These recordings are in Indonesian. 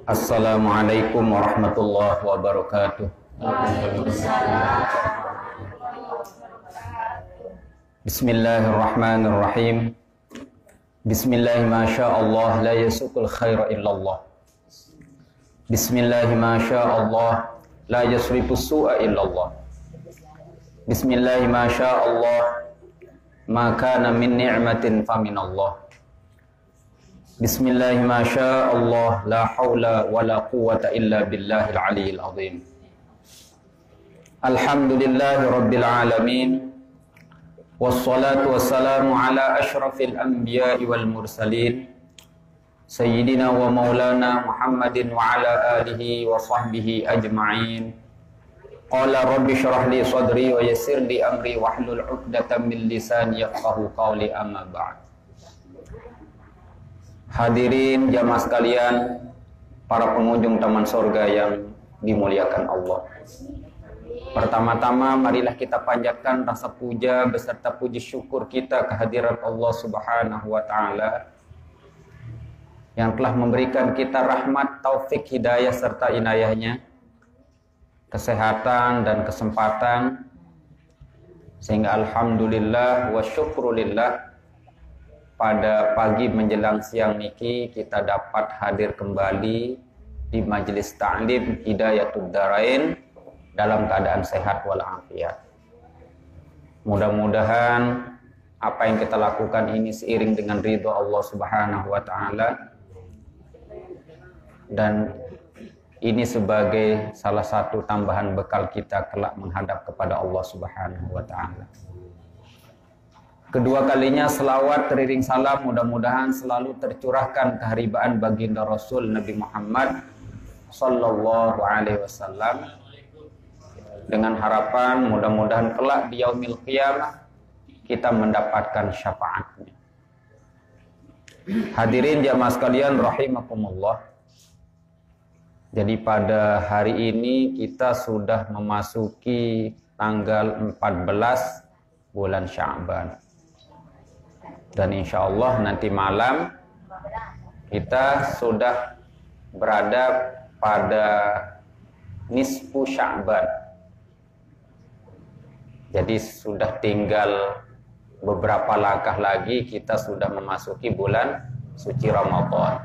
Assalamualaikum warahmatullahi wabarakatuh. Bismillahirrahmanirrahim. Bismillahi masyaallah la yasukul khaira illallah. Bismillahi masyaallah la yasrifus su'a illallah. Bismillahi masyaallah ma kana min ni'matin faminallah. Bismillahi masyaallah la haula wa la quwwata illa billahil aliyyil azim. Alhamdulillahi rabbil alamin. Wassalatu wassalamu ala asyrafil anbiya'i wal mursalin Sayyidina wa maulana Muhammadin wa ala alihi wa sahbihi ajma'in. Qala rabbi syrah li sadri wa yassir li amri wahlul 'uqdatam min lisani yafqahu qawli, amma ba'd. Hadirin jamaah sekalian, para pengunjung taman surga yang dimuliakan Allah. Pertama-tama marilah kita panjatkan rasa puja beserta puji syukur kita kehadirat Allah Subhanahu wa taala yang telah memberikan kita rahmat, taufik, hidayah serta inayahnya, kesehatan dan kesempatan, sehingga alhamdulillah wa syukrulillah pada pagi menjelang siang niki kita dapat hadir kembali di majelis ta'lim Hidayatud Dharain dalam keadaan sehat walafiat. Mudah-mudahan apa yang kita lakukan ini seiring dengan ridho Allah Subhanahu wa taala, dan ini sebagai salah satu tambahan bekal kita kelak menghadap kepada Allah Subhanahu wa taala. Kedua kalinya selawat teriring salam mudah-mudahan selalu tercurahkan keharibaan baginda Rasul Nabi Muhammad sallallahu alaihi wasallam, dengan harapan mudah-mudahan kelak di yaumil qiyamah kita mendapatkan syafaatnya. Hadirin jamaah sekalian rahimakumullah. Jadi pada hari ini kita sudah memasuki tanggal 14 bulan Sya'ban. Dan insya Allah nanti malam kita sudah berada pada nisfu Sya'ban. Jadi sudah tinggal beberapa langkah lagi kita sudah memasuki bulan suci Ramadan.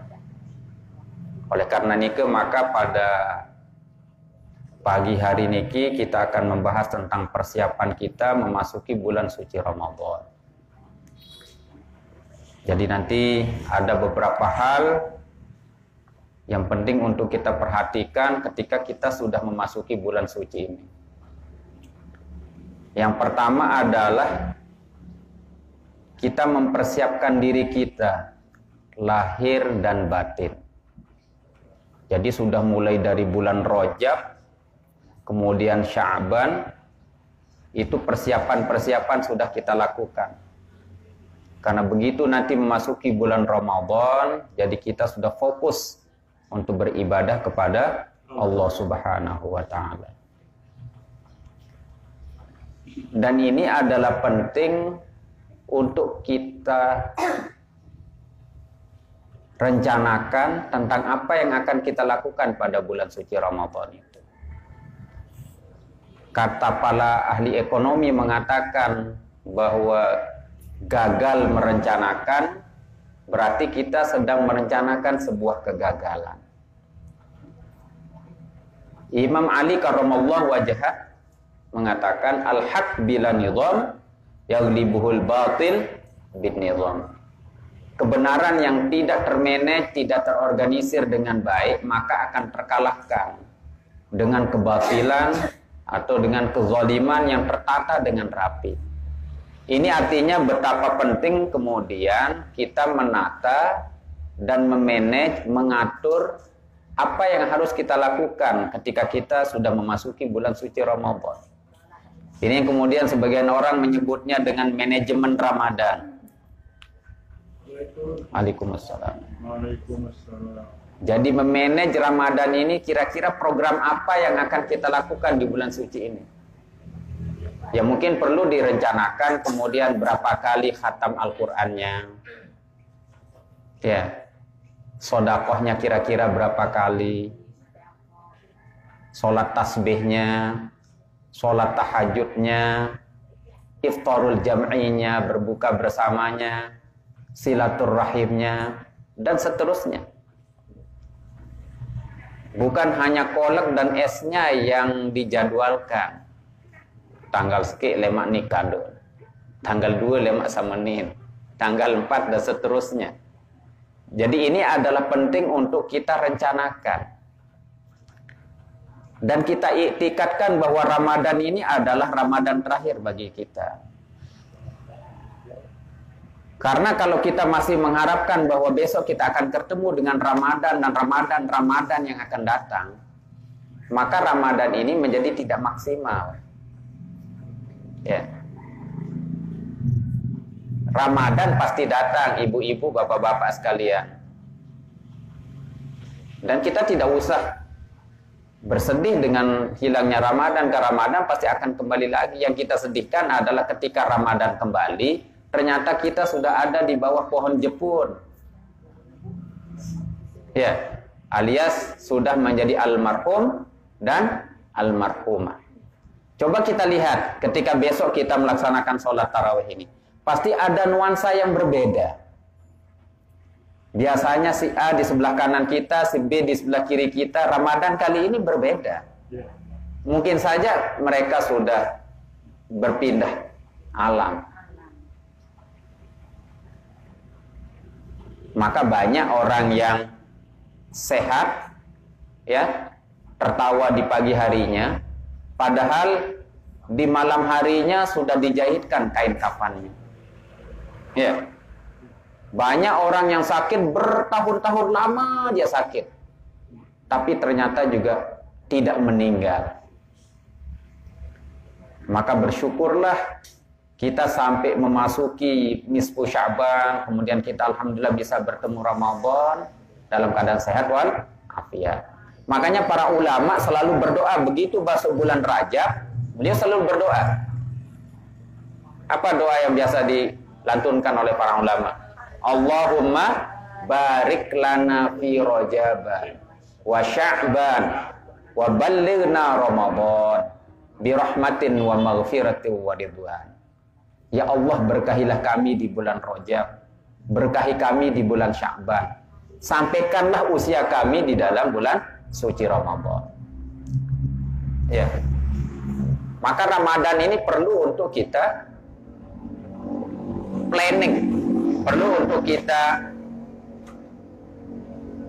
Oleh karena niki maka pada pagi hari niki kita akan membahas tentang persiapan kita memasuki bulan suci Ramadan. Jadi nanti ada beberapa hal yang penting untuk kita perhatikan ketika kita sudah memasuki bulan suci ini. Yang pertama adalah kita mempersiapkan diri kita lahir dan batin. Jadi sudah mulai dari bulan Rajab, kemudian Sya'ban, itu persiapan-persiapan sudah kita lakukan. Karena begitu nanti memasuki bulan Ramadan, jadi kita sudah fokus untuk beribadah kepada Allah Subhanahu wa taala. Dan ini adalah penting untuk kita rencanakan tentang apa yang akan kita lakukan pada bulan suci Ramadan itu. Kata para ahli ekonomi mengatakan bahwa gagal merencanakan berarti kita sedang merencanakan sebuah kegagalan. Imam Ali karramallahu wajhah mengatakan al-haq bila nizam yaghlibuhul batil bin nizam. Kebenaran yang tidak termanage, tidak terorganisir dengan baik, maka akan terkalahkan dengan kebatilan atau dengan kezaliman yang tertata dengan rapi. Ini artinya betapa penting kemudian kita menata dan memanage, mengatur apa yang harus kita lakukan ketika kita sudah memasuki bulan suci Ramadan. Ini yang kemudian sebagian orang menyebutnya dengan manajemen Ramadan. Waalaikumsalam. Jadi memanage Ramadan ini kira-kira program apa yang akan kita lakukan di bulan suci ini. Ya mungkin perlu direncanakan kemudian berapa kali khatam Al-Qur'annya. Ya. sodakohnya kira-kira berapa kali, sholat tasbihnya, sholat tahajudnya, iftarul jam'inya, berbuka bersamanya, silaturrahimnya, dan seterusnya. Bukan hanya kolak dan esnya yang dijadwalkan. Tanggal sekian lemak nikah do, tanggal 2 lemak samenin, tanggal 4 dan seterusnya. Jadi ini adalah penting untuk kita rencanakan. Dan kita iktikadkan bahwa Ramadan ini adalah Ramadan terakhir bagi kita. Karena kalau kita masih mengharapkan bahwa besok kita akan bertemu dengan Ramadan dan Ramadan yang akan datang, maka Ramadan ini menjadi tidak maksimal. Ya. Ramadan pasti datang, ibu-ibu, bapak-bapak sekalian. Dan kita tidak usah bersedih dengan hilangnya Ramadan, karena Ramadan pasti akan kembali lagi. Yang kita sedihkan adalah ketika Ramadan kembali, ternyata kita sudah ada di bawah pohon jepun. Ya, alias sudah menjadi almarhum dan almarhumah. Coba kita lihat ketika besok kita melaksanakan sholat tarawih ini. Pasti ada nuansa yang berbeda. Biasanya si A di sebelah kanan kita, si B di sebelah kiri kita. Ramadan kali ini berbeda. Mungkin saja mereka sudah berpindah alam. Maka banyak orang yang sehat, ya, tertawa di pagi harinya, padahal di malam harinya sudah dijahitkan kain kafannya. Ya. Banyak orang yang sakit bertahun-tahun lama dia sakit, tapi ternyata juga tidak meninggal. Maka bersyukurlah kita sampai memasuki nisfu Sya'ban, kemudian kita alhamdulillah bisa bertemu Ramadan dalam keadaan sehat wal afiat. Makanya para ulama selalu berdoa begitu masuk bulan Rajab, beliau selalu berdoa. Apa doa yang biasa dilantunkan oleh para ulama? Allahumma barik lana fi Rajaban wa Sya'ban wa ballighna Ramadan bi rahmatin wa maghfiratin wa ridwan. Ya Allah, berkahilah kami di bulan Rajab, berkahi kami di bulan Sya'ban, sampaikanlah usia kami di dalam bulan suci Ramadan. Ya. Maka Ramadan ini perlu untuk kita planning, perlu untuk kita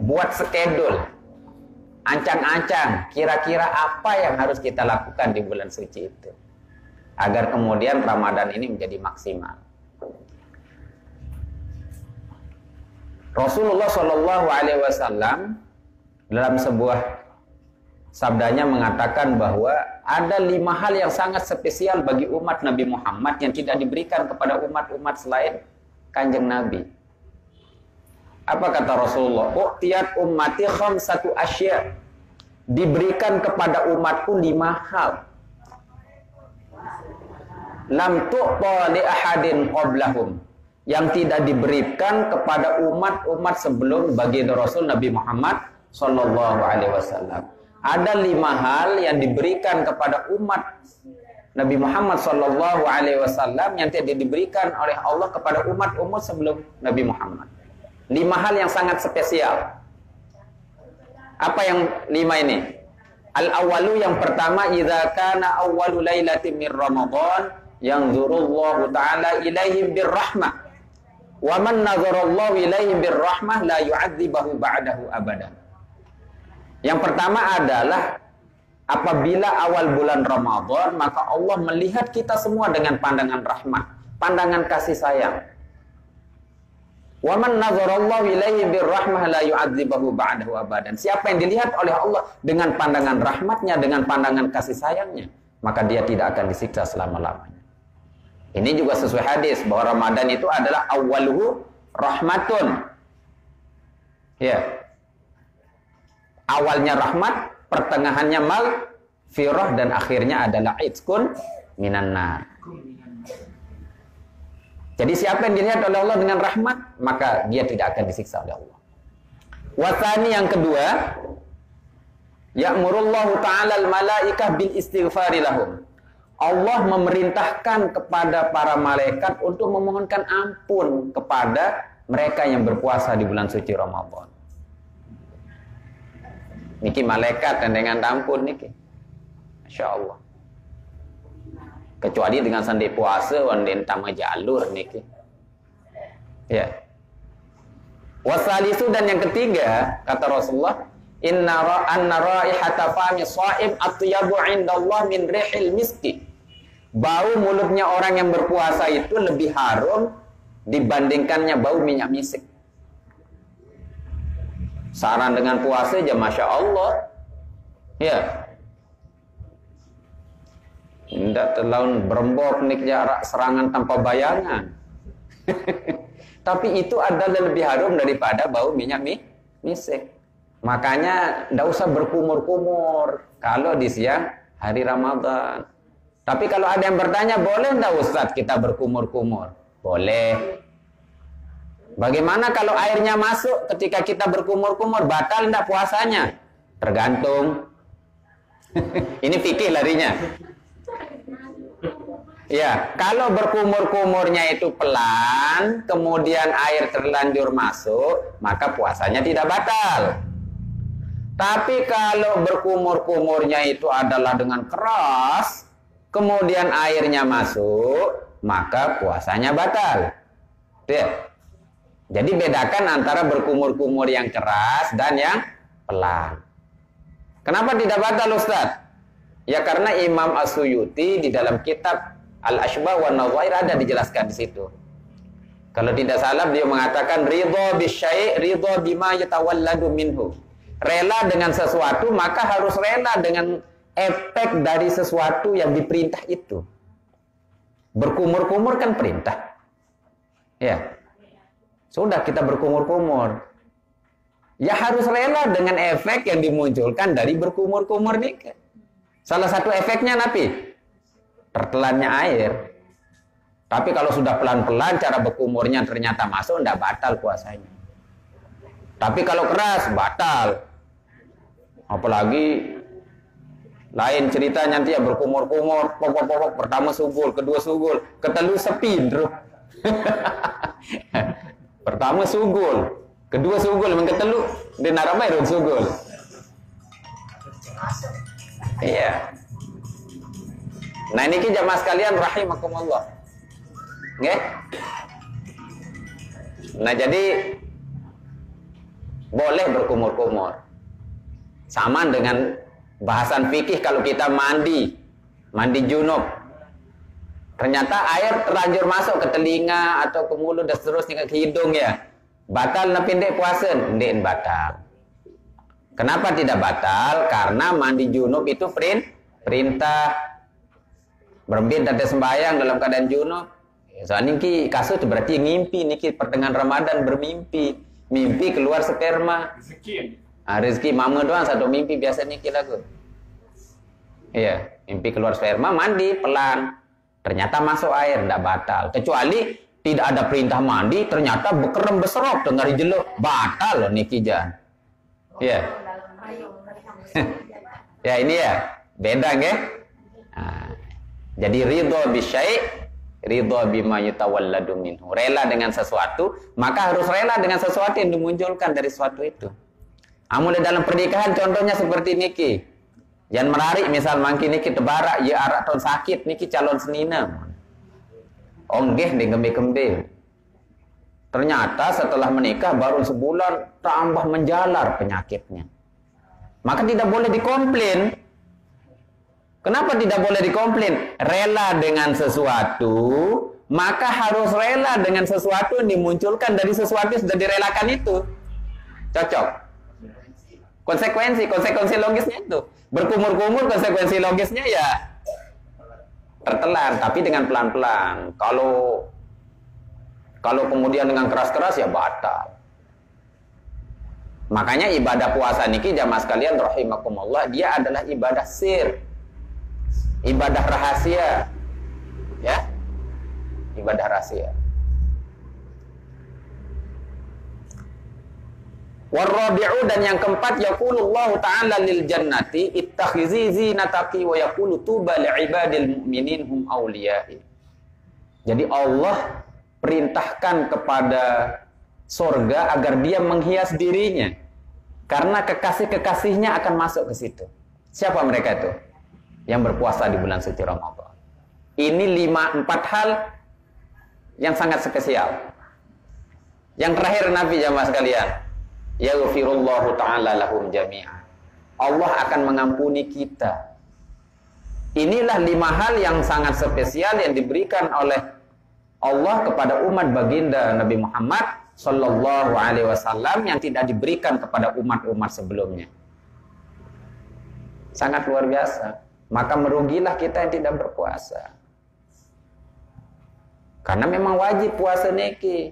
buat schedule, ancang-ancang kira-kira apa yang harus kita lakukan di bulan suci itu, agar kemudian Ramadan ini menjadi maksimal. Rasulullah Shallallahu Alaihi Wasallam dalam sebuah sabdanya mengatakan bahwa ada 5 hal yang sangat spesial bagi umat Nabi Muhammad yang tidak diberikan kepada umat-umat selain Kanjeng Nabi. Apa kata Rasulullah? U'tiyat ummati khamsatu asya. Diberikan kepada umatku 5 hal. Lam tu'ta li ahadin qablahum. Yang tidak diberikan kepada umat-umat sebelum baginda Rasul Nabi Muhammad Sallallahu Alaihi Wasallam. Ada 5 hal yang diberikan kepada umat Nabi Muhammad Sallallahu Alaihi Wasallam yang tidak diberikan oleh Allah kepada umat-umat sebelum Nabi Muhammad. 5 hal yang sangat spesial. Apa yang 5 ini? Al-awwalu, yang pertama, idza kana awwalu lailatin min Ramadan yanzurullahu ta'ala ilaihim birrahmah. Wa man nazarallahu ilaihim birrahmah la yu'adzibahu ba'dahu abadan. Yang pertama adalah apabila awal bulan Ramadan, maka Allah melihat kita semua dengan pandangan rahmat, pandangan kasih sayang. Wa man nazarallahu ilaihi birrahmah la yu'adzibahu ba'dahu abadan. Siapa yang dilihat oleh Allah dengan pandangan rahmatnya, dengan pandangan kasih sayangnya, maka dia tidak akan disiksa selama-lamanya. Ini juga sesuai hadis bahwa Ramadan itu adalah awwaluhu rahmatun. Ya. Awalnya rahmat, pertengahannya maghfirah, dan akhirnya adalah itqun minan nar. Jadi siapa yang dilihat oleh Allah dengan rahmat, maka dia tidak akan disiksa oleh Allah. Wasani yang kedua, ya'murullahu ta'ala al-malaikah bil istighfari lahum. Allah memerintahkan kepada para malaikat untuk memohonkan ampun kepada mereka yang berpuasa di bulan suci Ramadan. Niki malaikat dan dengan ampun niki. Masya Allah. Kecuali dengan sandi puasa wanden tama jalur niki. Ya. Wasalisu dan yang ketiga kata Rasulullah, anna raihata fami shaim atyabu indallah min rihil miski. Bau mulutnya orang yang berpuasa itu lebih harum dibandingkannya bau minyak misik. Saran dengan puasa aja Masya Allah. Ya. Tidak terlalu berembok nik jarak serangan tanpa bayangan. Tapi itu adalah lebih harum daripada bau minyak misik. Makanya tidak usah berkumur-kumur kalau di siang hari Ramadan. Tapi kalau ada yang bertanya, boleh tidak Ustaz kita berkumur-kumur? Boleh. Bagaimana kalau airnya masuk ketika kita berkumur-kumur? Batal tidak puasanya? Tergantung. Ini fikih larinya. Ya, kalau berkumur-kumurnya itu pelan, kemudian air terlanjur masuk, maka puasanya tidak batal. Tapi kalau berkumur-kumurnya itu adalah dengan keras, kemudian airnya masuk, maka puasanya batal. Ya. Jadi bedakan antara berkumur-kumur yang keras dan yang pelan. Kenapa tidak batal Ustaz? Ya karena Imam As-Suyuti di dalam kitab Al-Ashbah wa Nadhair ada dijelaskan di situ. Kalau tidak salah dia mengatakan ridha bisyai' ridha bima yatawalladu minhu. Rela dengan sesuatu maka harus rela dengan efek dari sesuatu yang diperintah itu. Berkumur-kumur kan perintah. Ya. Sudah kita berkumur-kumur. Ya harus rela dengan efek yang dimunculkan dari berkumur-kumur ini. Salah satu efeknya napi tertelannya air. Tapi kalau sudah pelan-pelan cara berkumurnya ternyata masuk, tidak batal puasanya. Tapi kalau keras, batal. Apalagi lain cerita nanti ya berkumur-kumur, pokok-pokok pertama sugul, kedua sugul, ketelu sepi, bro. Pertama sugul, kedua sugul, mengketelu, di naramai run sugul. Iya. Nah ini jamaah sekalian rahimakumullah. Nggih? Nah jadi boleh berkumur-kumur. Sama dengan bahasan fikih kalau kita mandi junub. Ternyata air terlanjur masuk ke telinga atau ke mulut dan seterusnya ke hidung ya. Batal napi ndek puasa? Ndek batal. Kenapa tidak batal? Karena mandi junub itu perintah. Berbeda dari sembahyang dalam keadaan junub. Soalnya niki kasus berarti ngimpi niki pertengahan Ramadan bermimpi, mimpi keluar sperma. Rezeki mama doang satu mimpi biasa niki lagu. Iya, mimpi keluar sperma mandi pelan. Ternyata masuk air tidak batal. Kecuali tidak ada perintah mandi, ternyata bekerem beserok dengar jeluk, batal loh niki jan. Iya. Ya ini ya, beda nggih? Nah, jadi ridho bisyai', ridho bima yatawalladu minhu. Rela dengan sesuatu, maka harus rela dengan sesuatu yang dimunculkan dari sesuatu itu. Amun dalam pernikahan contohnya seperti niki. Jangan menarik misal mangki niki tebarak ya arak ton sakit niki calon senina. Onggeh di gembe-gembe. Ternyata setelah menikah baru sebulan tambah menjalar penyakitnya. Maka tidak boleh dikomplain. Kenapa tidak boleh dikomplain? Rela dengan sesuatu, maka harus rela dengan sesuatu yang dimunculkan dari sesuatu yang sudah direlakan itu. Cocok. Konsekuensi logisnya itu. Berkumur-kumur konsekuensi logisnya ya tertelan, tapi dengan pelan-pelan. Kalau kemudian dengan keras-keras ya batal. Makanya ibadah puasa niki jamaah sekalian rahimakumullah, dia adalah ibadah sir. Ibadah rahasia. Ya. Ibadah rahasia. Warabi'u, dan yang keempat, yaqulullahu ta'ala lil jannati ittakhizi zinataki wa yaqulu tuba li'ibadil mu'minin hum awliya'i. Jadi Allah perintahkan kepada surga agar dia menghias dirinya, karena kekasih-kekasihnya akan masuk ke situ. Siapa mereka itu? Yang berpuasa di bulan suci Ramadan. Ini 4 hal yang sangat spesial. Yang terakhir, Nabi jamaah sekalian, yaghfirullahu ta'ala lahum jami'a. Allah akan mengampuni kita. Inilah 5 hal yang sangat spesial yang diberikan oleh Allah kepada umat baginda Nabi Muhammad Sallallahu Alaihi Wasallam yang tidak diberikan kepada umat-umat sebelumnya. Sangat luar biasa. Maka merugilah kita yang tidak berpuasa. Karena memang wajib puasa niki.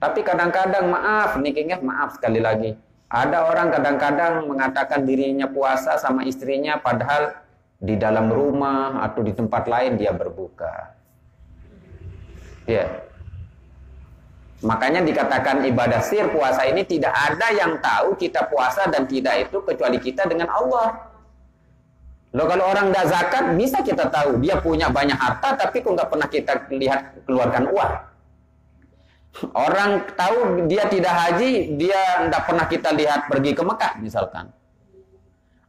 Tapi kadang-kadang maaf sekali lagi. Ada orang kadang-kadang mengatakan dirinya puasa sama istrinya, padahal di dalam rumah atau di tempat lain dia berbuka. Ya. Makanya dikatakan ibadah sir, puasa ini tidak ada yang tahu kita puasa dan tidak itu kecuali kita dengan Allah. Loh, kalau orang tidak zakat bisa kita tahu dia punya banyak harta, tapi kok nggak pernah kita lihat keluarkan uang. Orang tahu dia tidak haji, dia tidak pernah kita lihat pergi ke Mekah misalkan.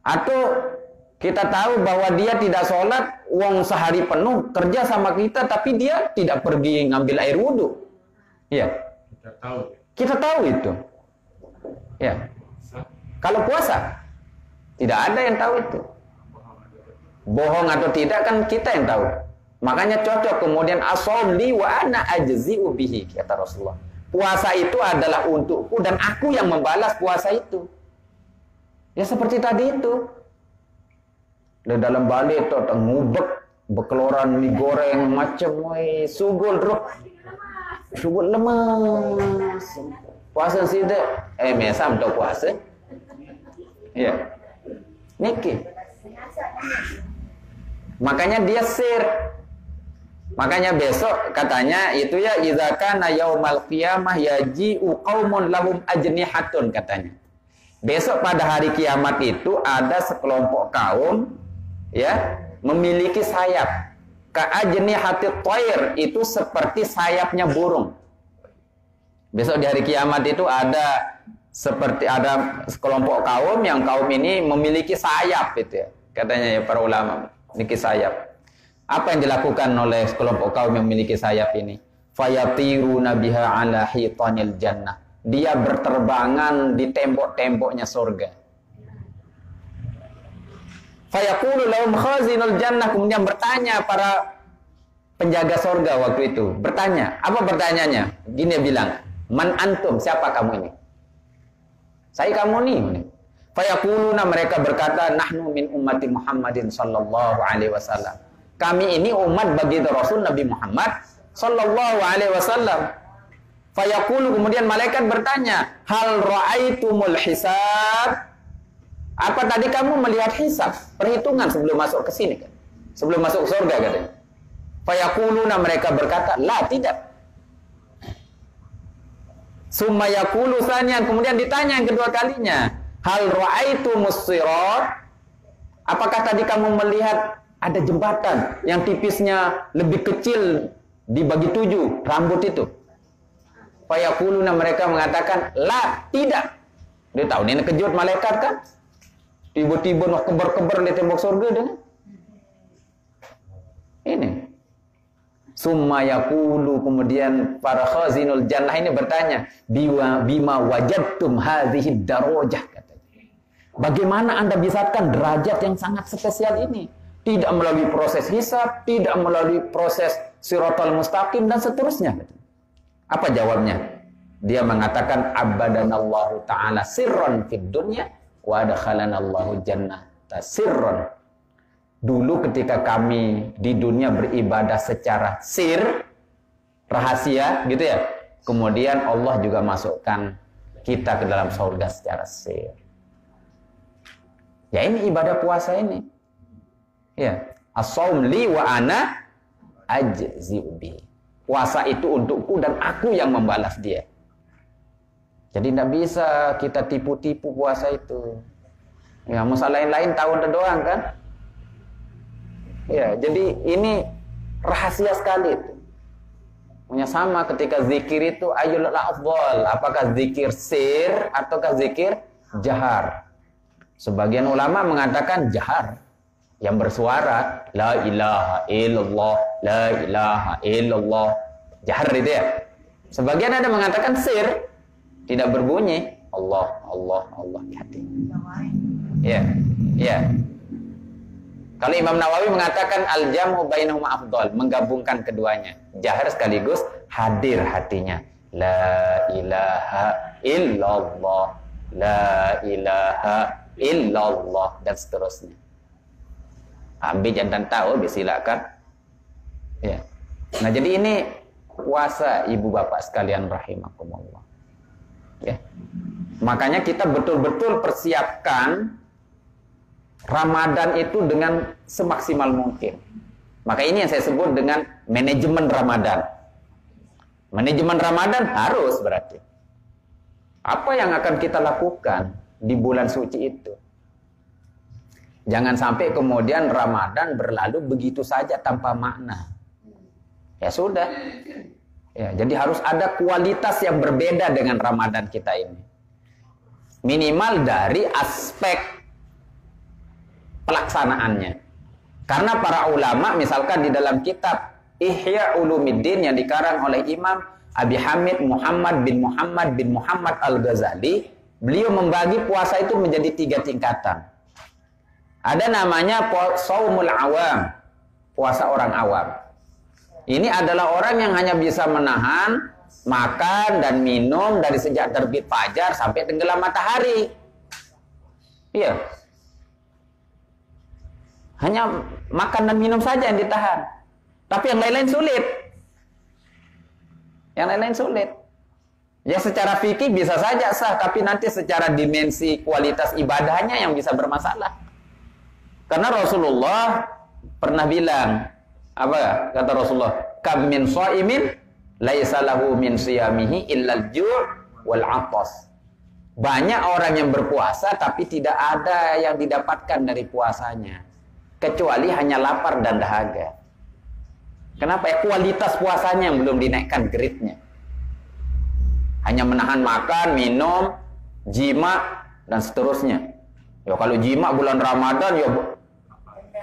Atau kita tahu bahwa dia tidak sholat, uang sehari penuh kerja sama kita, tapi dia tidak pergi ngambil air wudhu. Ya, kita tahu itu. Ya, kalau puasa tidak ada yang tahu itu. Bohong atau tidak kan kita yang tahu. Makanya cocok kemudian as-shaum li wa ana ajzi'u bihi, kata Rasulullah. Puasa itu adalah untukku dan aku yang membalas puasa itu. Ya seperti tadi itu. Di dalam balik itu ngubek bekeloran mie goreng macam sugul roh. Sugul lemas. Puasa sida mesam tu puasa. Ya. Niki. Makanya dia sir. Makanya besok katanya itu ya idza kana yaumal qiyamah yaji'u qaumun lahum ajnihatun katanya. Besok pada hari kiamat itu ada sekelompok kaum ya memiliki sayap. Ka ajnihatit thair, itu seperti sayapnya burung. Besok di hari kiamat itu ada sekelompok kaum yang kaum ini memiliki sayap itu ya. Katanya ya para ulama, memiliki sayap. Apa yang dilakukan oleh sekelompok kaum yang memiliki sayap ini? Fayatiruna biha ala hitanil jannah. Dia berterbangan di tembok-temboknya surga. Fayaqulu lahum khazinul jannah, kemudian bertanya para penjaga surga waktu itu. Bertanya, apa pertanyaannya? Gini dia bilang, man antum, siapa kamu ini? Saya kamu nih. Fayaquluna, mereka berkata, nahnu min ummati Muhammadin sallallahu alaihi wasallam. Kami ini umat baginda Rasul Nabi Muhammad sallallahu alaihi wasallam. Fayaqulu, kemudian malaikat bertanya, hal ra'aitumul hisab? Apa tadi kamu melihat hisab, perhitungan sebelum masuk ke sini kan? Sebelum masuk surga katanya. Fayaquluna, mereka berkata, la, tidak. Summa yaqulu tsaniyan, kemudian ditanya yang kedua kalinya, hal ra'aitumus sirat? Apakah tadi kamu melihat ada jembatan yang tipisnya lebih kecil dibagi 7 rambut itu? Fayaquluna, mereka mengatakan, la, tidak. Dia tahu ini kejut malaikat kan? Tiba-tiba nak keber-keber di tembok surga dengan ini. Summa yaqulu, kemudian para khazinul jannah ini bertanya, bima wajadtum hadhihi darajah, katanya. Bagaimana Anda bisatkan derajat yang sangat spesial ini? Tidak melalui proses hisab, tidak melalui proses siratal mustaqim dan seterusnya. Apa jawabnya? Dia mengatakan, abadanallahu ta'ala sirran fid dunya wa adkhalanallahu jannata sirran. Dulu ketika kami di dunia beribadah secara sir, rahasia gitu ya. Kemudian Allah juga masukkan kita ke dalam surga secara sir. Ya ini ibadah puasa ini. Ya, as-shaum li wa ana ajzi'u bi. Puasa itu untukku dan aku yang membalas dia. Jadi tidak bisa kita tipu-tipu puasa itu. Ya, masalah lain-lain tahun doang kan? Ya, jadi ini rahasia sekali itu. Punya sama ketika zikir itu ayul afdal, apakah zikir sir ataukah zikir jahar? Sebagian ulama mengatakan jahar, yang bersuara la ilaha illallah, la ilaha illallah. Jahar itu ya. Sebagian ada mengatakan sir, tidak berbunyi Allah Allah Allah di hati. Ya, ya. Kalau Imam Nawawi mengatakan al-jamu bainahuma afdal, menggabungkan keduanya. Jahar sekaligus hadir hatinya. La ilaha illallah, la ilaha illallah, dan seterusnya. Ambil dan tahu silakan. Ya. Nah, jadi ini puasa ibu bapak sekalian rahimakumullah. Ya. Makanya kita betul-betul persiapkan Ramadan itu dengan semaksimal mungkin. Maka ini yang saya sebut dengan manajemen Ramadan. Manajemen Ramadan harus berarti. Apa yang akan kita lakukan di bulan suci itu? Jangan sampai kemudian Ramadan berlalu begitu saja tanpa makna. Ya sudah. Ya, jadi harus ada kualitas yang berbeda dengan Ramadan kita ini. Minimal dari aspek pelaksanaannya. Karena para ulama misalkan di dalam kitab Ihya Ulumiddin yang dikarang oleh Imam Abi Hamid Muhammad bin Muhammad Al-Ghazali, beliau membagi puasa itu menjadi 3 tingkatan. Ada namanya Shaumul Awam, puasa orang awam. Ini adalah orang yang hanya bisa menahan makan dan minum dari sejak terbit fajar sampai tenggelam matahari. Iya. Hanya makan dan minum saja yang ditahan. Tapi yang lain-lain sulit. Yang lain-lain sulit. Ya secara fikih bisa saja sah, tapi nanti secara dimensi kualitas ibadahnya yang bisa bermasalah. Karena Rasulullah pernah bilang, apa kata Rasulullah? Kam min shaimin laisa lahu min siyamihi illal ju' wal 'atas. Banyak orang yang berpuasa tapi tidak ada yang didapatkan dari puasanya kecuali hanya lapar dan dahaga. Kenapa? Kualitas puasanya yang belum dinaikkan grade-nya. Hanya menahan makan, minum, jima dan seterusnya. Ya kalau jima bulan Ramadan ya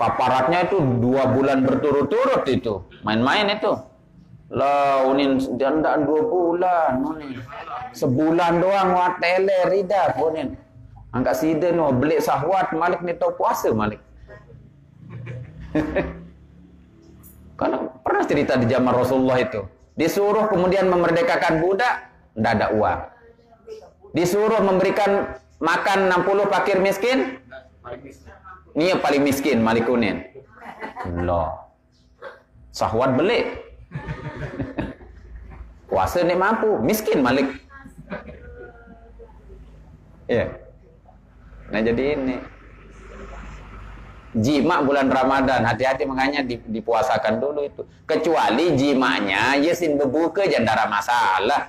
kaparatnya itu 2 bulan berturut-turut itu. Main-main itu. Lah unin dandan 2 bulan unin. Sebulan doang wa tele rida unin. Angkat siden no beli sahwat malik ni tau puasa malik. Karena pernah cerita di zaman Rasulullah itu. Disuruh kemudian memerdekakan budak, tidak ada uang. Disuruh memberikan makan 60 fakir miskin. Ini yang paling miskin, malikunin. Loh. Sahwat beli. Puasa ni mampu, miskin malik. Ya. Nah jadi ini. Jima bulan Ramadan, hati-hati makanya dipuasakan dulu itu. Kecuali jimanya yesin berbuka jangan ada masalah.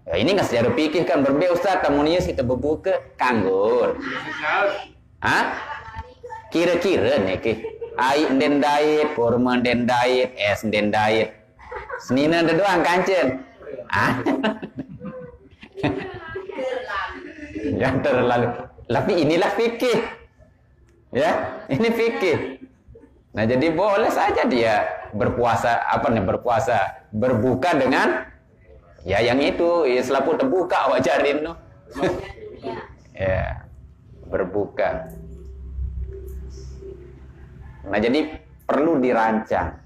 Ya, ini nggak secara pikir kan berbeda Ustaz, kamu nih kita berbuka kanggur. Hah? Kira-kira nih ki. Air den diet, kurma den diet, es den diet. Senina ada doang kancen. Ah. Ya terlalu. Tapi inilah fikih. Ya, ini fikih. Nah, jadi boleh saja dia berpuasa berbuka dengan ya yang itu, ya selapu terbuka wajarin no. Ya, berbuka. Nah, jadi perlu dirancang.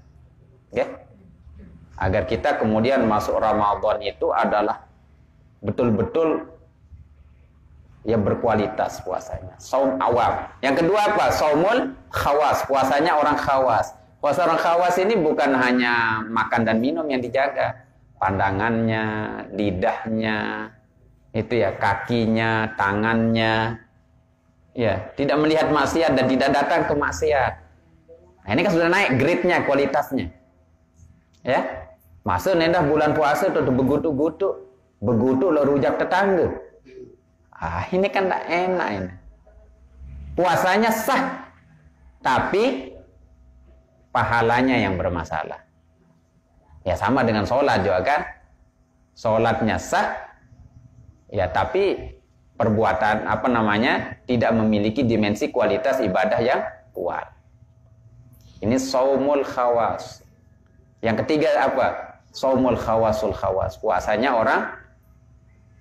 Ya. Agar kita kemudian masuk Ramadan itu adalah betul-betul ya berkualitas puasanya. Saum awam. Yang kedua apa? Saumul khawas. Puasanya orang khawas. Puasa orang khawas ini bukan hanya makan dan minum yang dijaga. Pandangannya, lidahnya, itu ya, kakinya, tangannya. Ya, tidak melihat maksiat dan tidak datang ke maksiat. Nah, ini kan sudah naik grade-nya, kualitasnya. Ya. Masa nendah bulan puasa tuh begutu-gutu. begutu lo rujak tetangga. Ini kan tak enak ini. Puasanya sah, tapi pahalanya yang bermasalah. Ya sama dengan sholat juga kan. Sholatnya sah, ya tapi perbuatan tidak memiliki dimensi kualitas ibadah yang kuat. Ini saumul khawas. Yang ketiga apa? Saumul khawasul khawas. Puasanya orang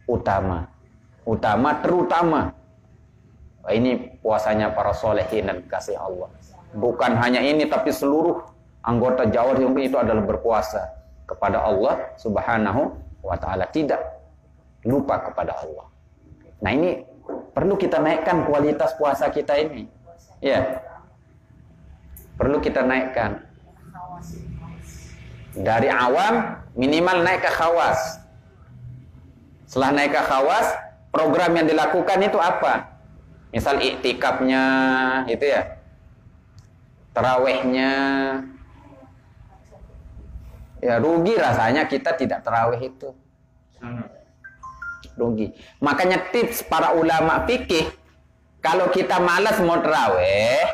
utama. Utama terutama. Ini puasanya para solehin dan kasih Allah. Bukan hanya ini, tapi seluruh anggota Jawa itu adalah berpuasa kepada Allah Subhanahu wa Ta'ala. Tidak lupa kepada Allah. Nah ini perlu kita naikkan kualitas puasa kita ini. Ya, perlu kita naikkan. Dari awam minimal naik ke khawas. Setelah naik ke khawas, program yang dilakukan itu apa? Misal iktikafnya, itu ya, tarawihnya, ya rugi rasanya kita tidak tarawih itu, rugi. Makanya tips para ulama fikih, kalau kita malas mau tarawih,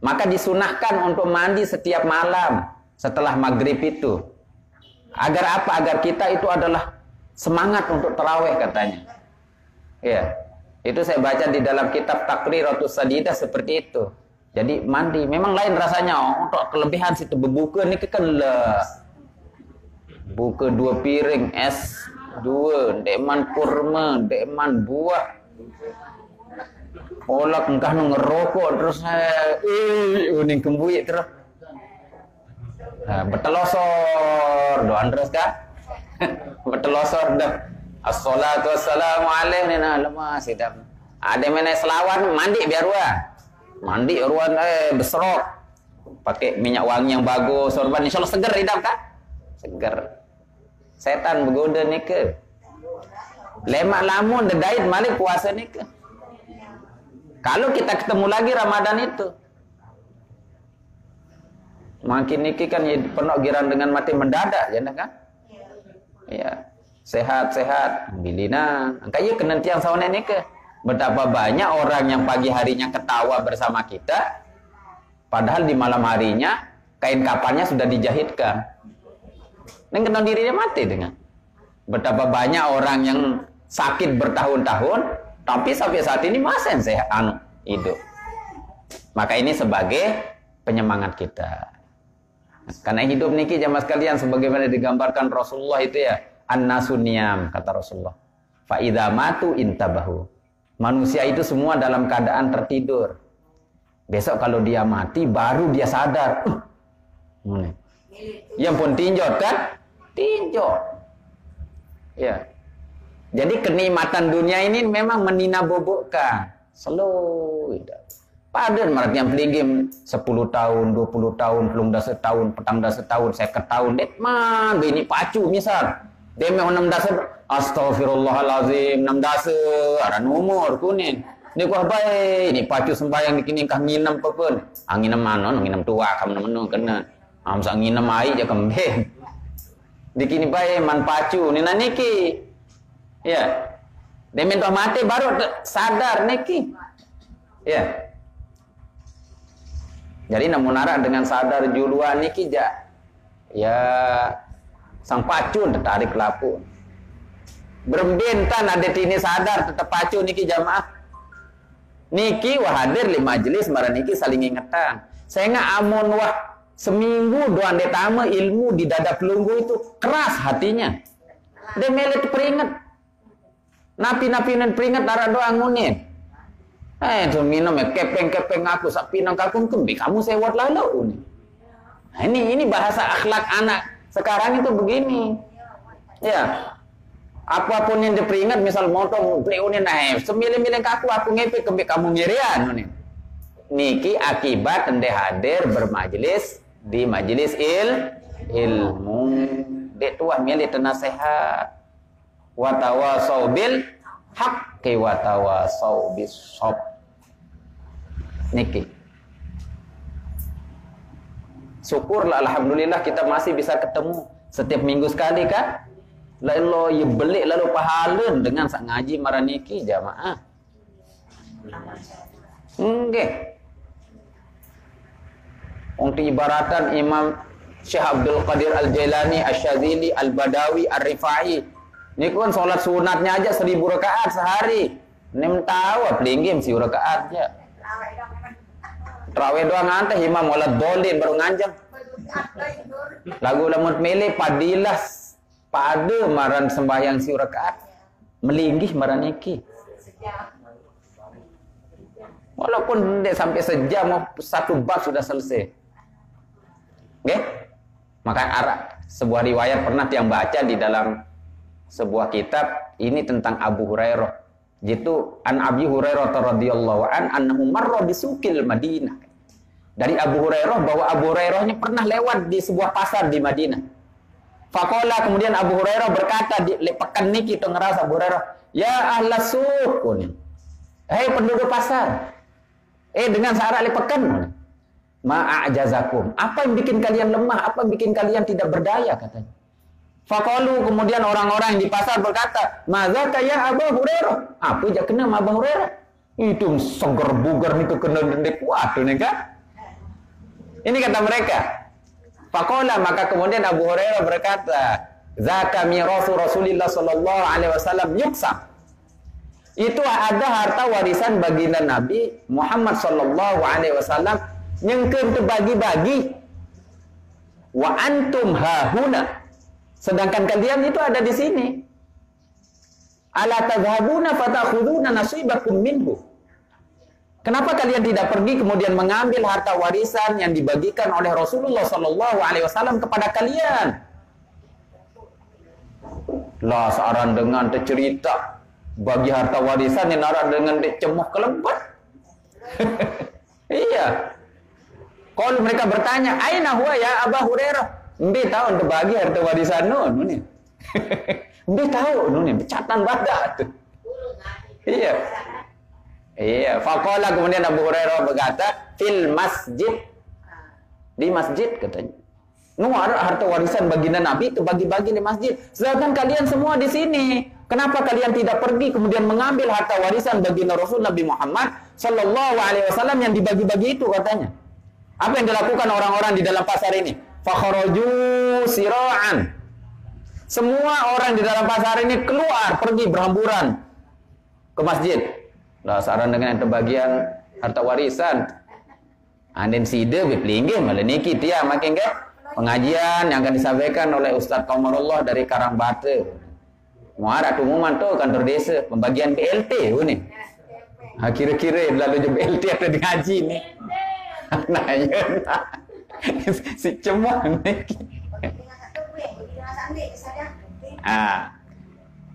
maka disunahkan untuk mandi setiap malam setelah maghrib itu. Agar apa? Agar kita itu adalah semangat untuk tarawih katanya. Ya. Itu saya baca di dalam kitab Taqriratus Sadidah seperti itu. Jadi mandi memang lain rasanya. Untuk kelebihan situ berbuka ni kan buka 2 piring es 2, dekman kurma, dekman buah. Olak engkah ngerokok terus uning kembuik terus. Bertelosor doan terus kan? Bertelosor dah. Assalatu wassalamu alaihi lama sidam. Ada mana selawat mandi biar mandi ruan beserok pakai minyak wangi yang bagus, sorban insyaallah seger hidam kan? Seger. Setan bergoda ni ke? Lemak lamun dedait malik puasa ni ke? Kalau kita ketemu lagi Ramadan itu, makin niki kan penuh giran dengan mati mendadak ya kan? Ya. Sehat-sehat bilina. Angkanya kenantian sawana ni ke? Betapa banyak orang yang pagi harinya ketawa bersama kita, padahal di malam harinya kain kapannya sudah dijahitkan. Dan kenal dirinya mati dengan. Betapa banyak orang yang sakit bertahun-tahun, tapi sampai saat ini masih sehat hidup. Maka ini sebagai penyemangat kita. Karena hidup niki jamaah sekalian sebagaimana digambarkan Rasulullah itu ya. An-nasu niyam, kata Rasulullah. Fa idza matu intabahu. Manusia itu semua dalam keadaan tertidur. Besok kalau dia mati baru dia sadar. Yang pun tinjot kan? Tinjot. Ya. Jadi kenikmatan dunia ini memang meninabobokkan. Slow. Padan marat yang pelinggim 10 tahun, 20 tahun, belum dah setahun, petang dah setahun, 50 tahun. Detman, ini pacu misal. Demi 6 dasar, astagfirullahalazim, 6 dasar, ada nomor kuning. Ini kau baik, ini pacu sembahyang dikini kah nginam apa pun. Nginam mana, nginam tua, kamu nama kena. Amsa nginam air je kembing. Dikini baik, man pacu, ni niki. Ya, demi tuh mati baru sadar niki. Ya. Jadi namun narak dengan sadar juluan niki ya sang pacun tertarik lapu. Berbentan ada tini sadar tetap pacu niki jamaah. Niki wah hadir di majelis marah niki saling ingetan. Saya nggak amun wah seminggu doan detama ilmu di dada pelunggu itu keras hatinya. Dia melet peringat. Napi-napi nan peringat arah doang ngunin. Tuh minum ya kepeng-kepeng aku sak pinang kakung kembi kamu sewat lalu. Nah, ini bahasa akhlak anak sekarang itu begini. Ya. Apapun yang diperingat misal motong pleunin semilih-milih aku ngepe kembi kamu ngirian nih. Niki akibat ende hadir bermajelis di majelis ilmu. Dek tuah milih tenasehat. Wa tawasau bil haqqi wa tawasau bis sob. Niki. Syukurlah alhamdulillah kita masih bisa ketemu setiap minggu sekali kan? Lalu ya belik lalu pahala dengan sak ngaji maraniki jamaah. Nggih. Untuk ibaratan Imam Syekh Abdul Qadir Al-Jailani, Asy-Syadzili, Al-Badawi, Ar-Rifai. Ini kan sholat sunatnya aja 1000 rakaat sehari. Nem tahu apa linggim si rakaat aja. Terawih doang ngantar imam walad dolin baru nganjang. Lagu lamut milih padilah pada maran sembahyang si rakaat melinggih maran iki. Walaupun tidak sampai sejam satu bab sudah selesai. Oke? Maka sebuah riwayat pernah yang baca di dalam sebuah kitab ini tentang Abu Hurairah. Jitu an Abi Hurairah radhiyallahu anhu marra bisukil Madinah. Dari Abu Hurairah bahwa Abu Hurairah ini pernah lewat di sebuah pasar di Madinah. Faqala kemudian Abu Hurairah berkata di pekan niki itu ngerasa Abu Hurairah, "Ya ahlas suq." Hei penduduk pasar. Dengan syarat pekan. Ma'ajazakum. Apa yang bikin kalian lemah? Apa yang bikin kalian tidak berdaya katanya. Faqalu kemudian orang-orang di pasar berkata, "Mazaka ya Abu Hurairah?" Apa aja kena Abu Hurairah? Itu seger bugar nih kena dendek kuat nih kan? Ini kata mereka. Faqala maka kemudian Abu Hurairah berkata, "Zaka mirasu Rasulillah sallallahu alaihi wasallam yuqsam." Itu ada harta warisan baginda Nabi Muhammad sallallahu alaihi wasallam yang terbagi-bagi. Wa antum hahuna. Sedangkan kalian itu ada di sini. Ala tadhhabuna fatakhuduna nasibakum minhu. Kenapa kalian tidak pergi kemudian mengambil harta warisan yang dibagikan oleh Rasulullah sallallahu alaihi wasallam kepada kalian? Lah saran dengan cerita bagi harta warisan yang naran dengan cemuh kelebat. Iya. Kalau mereka bertanya, "Aina huwa ya Abu Hurairah?" Mbe tahu untuk bagi harta warisan nun nih. Mbe tahu nun nih, becatan badak tuh. Iya. Iya, faqala kemudian Abu Hurairah berkata, "Fil masjid." Di masjid katanya. Harta warisan baginda Nabi itu bagi-bagi di masjid. Sedangkan kalian semua di sini. Kenapa kalian tidak pergi kemudian mengambil harta warisan baginda Rasul Nabi Muhammad sallallahu alaihi wasallam yang dibagi-bagi itu katanya. Apa yang dilakukan orang-orang di dalam pasar ini? Fakharaju sira'an. Semua orang di dalam pasar ini keluar pergi berhamburan ke masjid. Lah saran dengan terbagian harta warisan. Anden side beplingge malah niki dia makin ke pengajian yang akan disampaikan oleh Ustaz Qamarullah dari Karangbate. Muara umuman tuh kantor desa pembagian BLT ini. Kira-kira lalu je BLT ada di ngaji nih. Nah, ya. Si cemuh niki.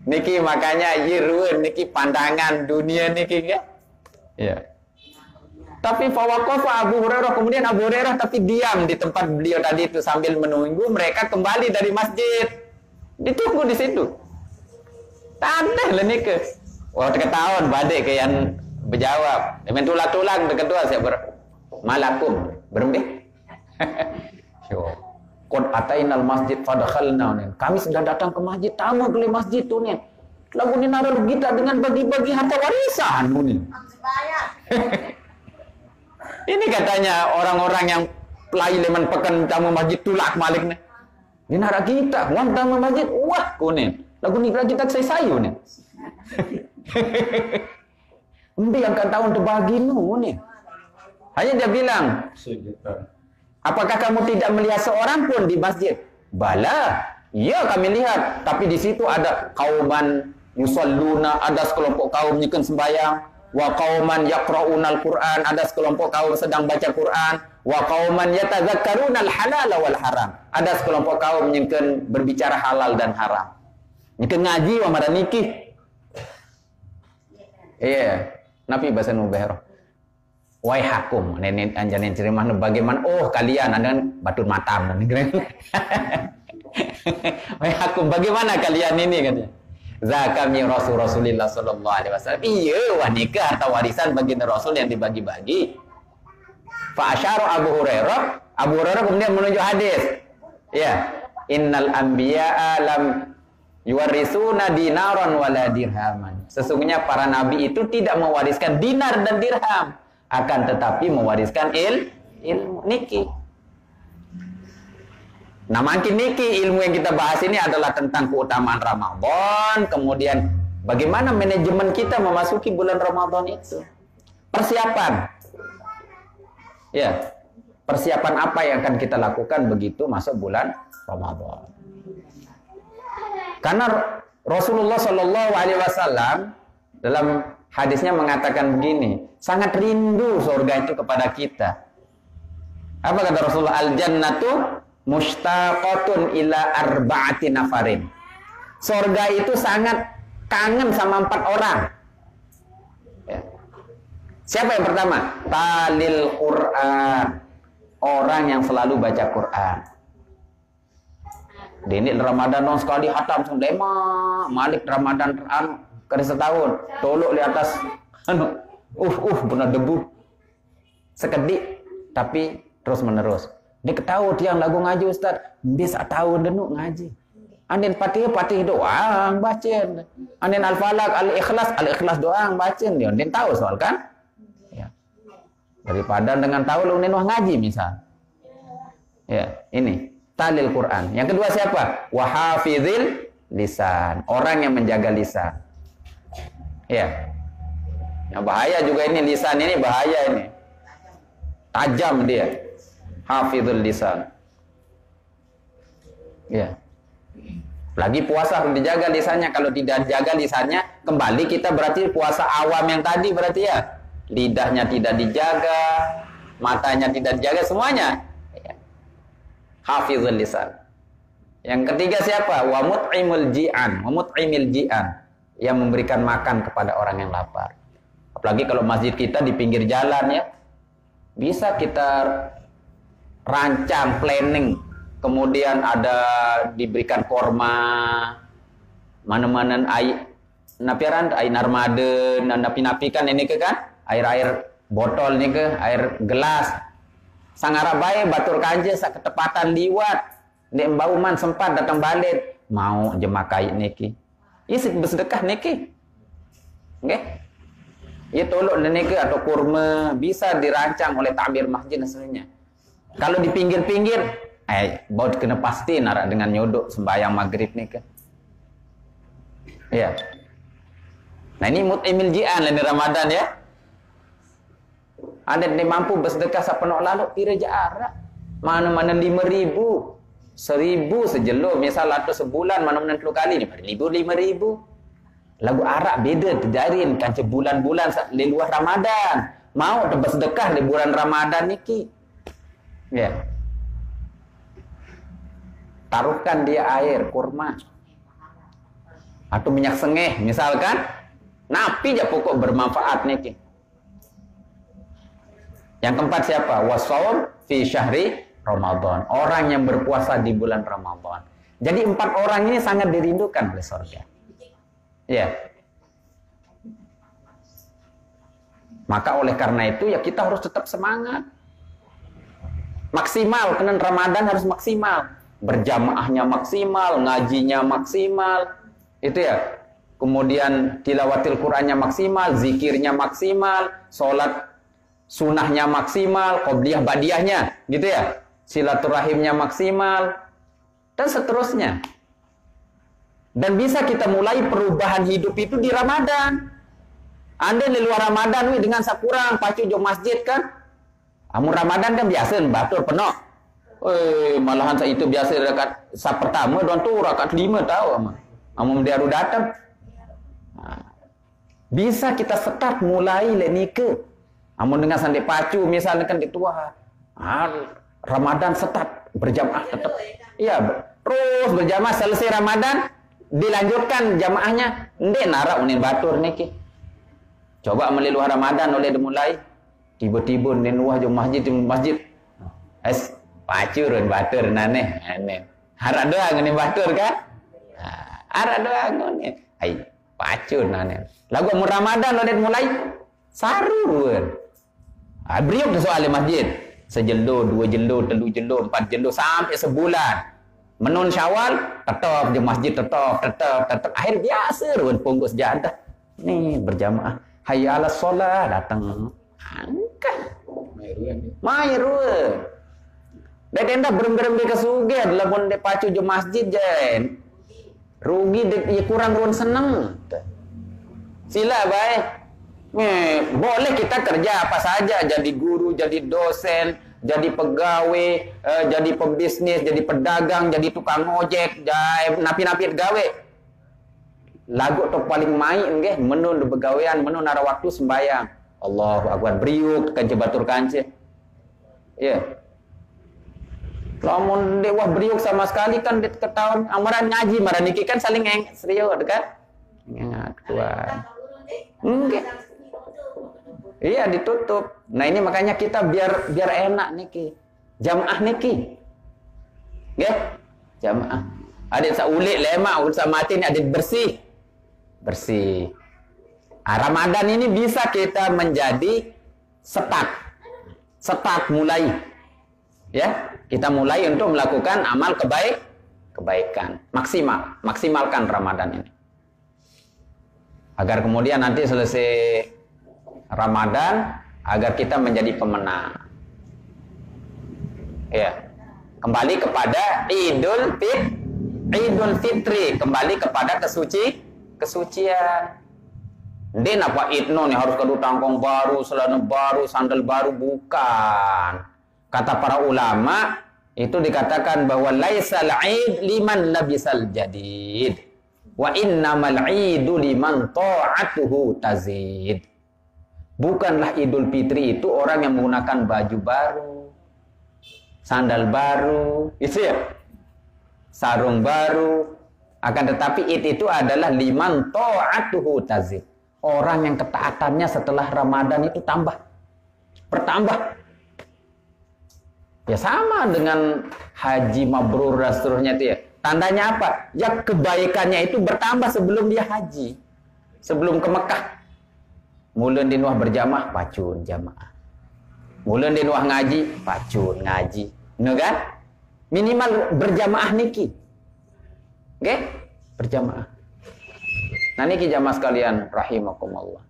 Niki makanya yirun niki pandangan dunia niki ya. Ya. Tapi fawaqafa Abu Hurairah kemudian Abu Hurairah tapi diam di tempat beliau tadi itu sambil menunggu mereka kembali dari masjid. Ditunggu di situ. Tanda lah niki. Wah ketahuan badai ke yang berjawab. Demen tulang-tulang kedua saya malakum berembih. Qad atainal masjid fadakhalna. Kami sudah datang ke masjid, tamu ke masjid tuh nih. Lagu ni naruh kita dengan bagi-bagi harta warisan nih. Ini katanya orang-orang yang pelai leman pekan tamu masjid tulak malik nih. Ini naruh kita, uang tamu masjid, wah kuning. Lagu ni kita sayu nih. Mbi yang kan tahun terbagi nih. Hanya dia bilang, apakah kamu tidak melihat seorang pun di masjid? Bala, iya kami lihat. Tapi di situ ada kauman yusalluna, ada sekelompok kaum nyikan sembahyang. Wa kauman yaqra'unal Qur'an, ada sekelompok kaum sedang baca Quran. Wa kauman yatadzakkarunal halal wal haram, ada sekelompok kaum nyikan berbicara halal dan haram. Nyikan ngaji wa maraniki. Iya, Nabi bahasa Nubairah. Wai hakum, nenek anjanin cerimah bagaimana? Oh kalian anda batur matam, wai hakum, bagaimana kalian ini katanya? Zakami Rasulullah sallallahu alaihi wasallam. Iya, wanita harta warisan baginda Rasul yang dibagi-bagi. Fa asyara Abu Hurairah kemudian menunjuk hadis. Ya, innal anbiya'a lam Yuwarisuna dinaron wala dirhaman. Sesungguhnya para nabi itu tidak mewariskan dinar dan dirham, akan tetapi mewariskan ilmu niki. Nah, makin niki ilmu yang kita bahas ini adalah tentang keutamaan Ramadan, kemudian bagaimana manajemen kita memasuki bulan Ramadan itu. Persiapan. Ya. Persiapan apa yang akan kita lakukan begitu masuk bulan Ramadan. Karena Rasulullah Shallallahu Alaihi Wasallam dalam hadisnya mengatakan begini, sangat rindu surga itu kepada kita. Apa kata Rasulullah? Al jannatu mushtaqatun ila arba'ati nafarin. Surga itu sangat kangen sama 4 orang. Ya. Siapa yang pertama? Talil Quran. Orang yang selalu baca Quran. Dini Ramadan dong sekali hatam sendema, Malik Ramadan kali setahun, tolok di atas benar debu. Sekedik tapi terus menerus. Dia ketahui dia lagu ngaji Ustaz, bisa tahu denuk ngaji. Anin patih doang bacaan. Anin al-falaq al-ikhlas doang bacaan dia. Dia tahu soal kan? Ya. Daripada dengan tahu lu wah ngaji misal. Ya, ini talil Quran. Yang kedua siapa? Wahafizil lisan. Orang yang menjaga lisan. Ya. Yang bahaya juga ini lisan ini bahaya ini. Tajam dia. Hafizul lisan. Ya. Lagi puasa harus dijaga lisannya. Kalau tidak jaga lisannya, kembali kita berarti puasa awam yang tadi berarti ya. Lidahnya tidak dijaga, matanya tidak dijaga, semuanya. Hafizul lisan. Yang ketiga siapa? Wa mut'imul ji'an. Wa mut'imil ji'an. Yang memberikan makan kepada orang yang lapar. Apalagi kalau masjid kita di pinggir jalan ya. Bisa kita rancang, planning. Kemudian ada diberikan korma. Mana-mana air. Napiaran, air narmade. Napi-napi kan ini ke kan? Air-air botol ini ke. Air gelas. Sangara bae batur kanje sak ketepatan liwat ndek mbauman sempat datang balik mau jemakai niki isi bersedekah niki nggih ya tolok niki atau kurma bisa dirancang oleh takmir masjid dan sebagainya. Kalau di pinggir-pinggir baut kena pasti narak dengan nyodok sembahyang maghrib niki ya. Nah ini mut'imil ji'an ini Ramadan ya. Ada yang mampu bersedekah sepenuh lalu kira jarak. Mana-mana 5.000, 1.000 sejelo. Misal atau sebulan mana-mana 10 kali ni 4.000, 5.000. Lagu Arab beda terjarin kan bulan-bulan di luar Ramadan. Mau bersedekah di bulan Ramadan niki. Ya. Taruhkan dia air kurma. Atau minyak sengeh misalkan. Napi je pokok bermanfaat niki. Yang keempat siapa? Wasaum fi syahri Ramadan. Orang yang berpuasa di bulan Ramadan. Jadi 4 orang ini sangat dirindukan oleh surga. Ya. Maka oleh karena itu ya kita harus tetap semangat. Maksimal, karena Ramadan harus maksimal. Berjamaahnya maksimal, ngajinya maksimal. Itu ya. Kemudian tilawatil Qur'annya maksimal, zikirnya maksimal, sholat sunahnya maksimal, qobliyah badiahnya, gitu ya. Silaturahimnya maksimal dan seterusnya. Dan bisa kita mulai perubahan hidup itu di Ramadan. Anda di luar Ramadan dengan sakurang pacu jom masjid kan. Amun Ramadan kan biasa batur penuh. Malahan saya itu biasa rakaat sa pertama dan tu rakaat 5 tahu amun dia baru datang. Bisa kita start mulai lenika. Amun dengan sandi pacu misalnya kan ditua. Ramadan start berjamaah tetap. Iya, terus berjamaah selesai Ramadan dilanjutkan jamaahnya. Ndek narak unin batur niki. Coba melilu Ramadan oleh dimulai. Tiba-tiba nin wah jom masjid. Pacu run batur nane. Harap doa ngene batur kan? Harap doa ngene. Pacu nane. Lagu amun Ramadan oleh dimulai sarurun. Beriuk soal masjid. Sejelo, 2 jelo, 3 jelo, 4 jelo sampai sebulan. Menun Syawal, tetap di masjid tetap. Akhir biasa ruan punggus jadah. Nih berjamaah. Hayya 'alas shalah datang. Angkat. Mai ruan. Dek berem-berem ke suge lamun de pacu je masjid jen. Rugi ya kurang ruan seneng. Sila baik. Boleh kita kerja apa saja, jadi guru, jadi dosen, jadi pegawai, jadi pebisnis, jadi pedagang, jadi tukang ojek, jadi napi-napi gawe. Lagu tu paling main nggih, menun begawean, menun ara waktu sembayang. Allahu Akbar, beriuk kan jebatur kance. Ya. Lamun dewa beriuk sama sekali kan ketahuan amaran ngaji, marah niki kan saling serius kan? Ingat Tuhan. Enggak. Iya ditutup. Nah ini makanya kita biar enak niki. Jamaah niki. Nggih? Jamaah. Adik saulik lemak, usah mati ni adik bersih. Bersih. Ramadan ini bisa kita menjadi start mulai. Ya, kita mulai untuk melakukan amal kebaikan. Maksimalkan Ramadan ini. Agar kemudian nanti selesai Ramadan, agar kita menjadi pemenang. Ya. Kembali kepada Idul Fitri, kembali kepada kesucian. Din apa itno nih harus kadu tangkong baru, celana baru, sandal baru, bukan. Kata para ulama itu dikatakan bahwa laisal id liman labisal jadid. Wa innamal idu liman ta'atuhu tazid. Bukanlah Idul Fitri itu orang yang menggunakan baju baru, sandal baru, itu ya, sarung baru. Akan tetapi itu adalah liman ta'atuhu tazid. Orang yang ketaatannya setelah Ramadan itu bertambah. Ya sama dengan haji mabrur dan seterusnya itu ya. Tandanya apa? Ya kebaikannya itu bertambah sebelum dia haji. Sebelum ke Mekah. Mulun di nuah berjamaah, pacun jamaah. Mulun di nuah ngaji, pacun ngaji. Benar kan? Minimal berjamaah niki. Oke? Berjamaah. Nah niki jamaah sekalian rahimakumullah.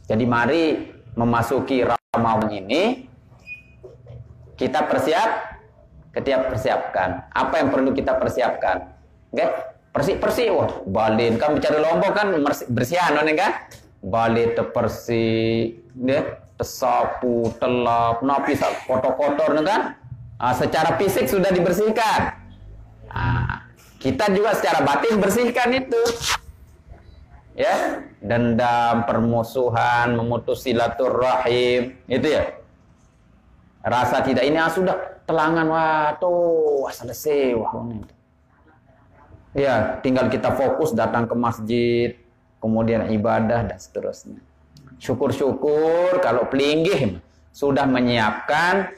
Jadi mari memasuki Ramadan ini kita persiapkan. Apa yang perlu kita persiapkan? Oke? Bersih. Wah, balin kan bicara Lombok kan bersihan kan? Balin tersih, tersapu, telap, napi kotor-kotor kan? Secara fisik sudah dibersihkan. Kita juga secara batin bersihkan itu. Ya, dendam, permusuhan, memutus silaturahim, itu ya. Rasa tidak ini sudah telangan selesai ya, tinggal kita fokus datang ke masjid, kemudian ibadah dan seterusnya. Syukur-syukur kalau pelinggih sudah menyiapkan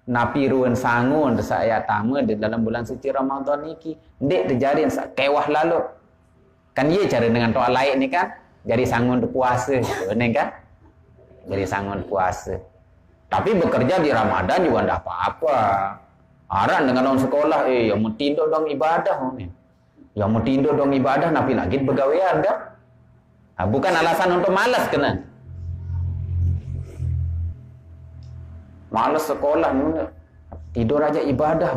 napi ruwen sangun saya tamu di dalam bulan suci Ramadan niki. Ndek dijarin kewah lalu. Kan iya cara dengan toa lain ni kan, jadi sangun puasa, benar kan? Jadi sangun puasa. Tapi bekerja di Ramadan juga tidak apa-apa. Aran dengan orang sekolah, yang mau tidur dong ibadah, yang mau tidur dong ibadah, napi lagi begawean dah. Bukan alasan untuk malas kena. Malas sekolah, tidur aja ibadah,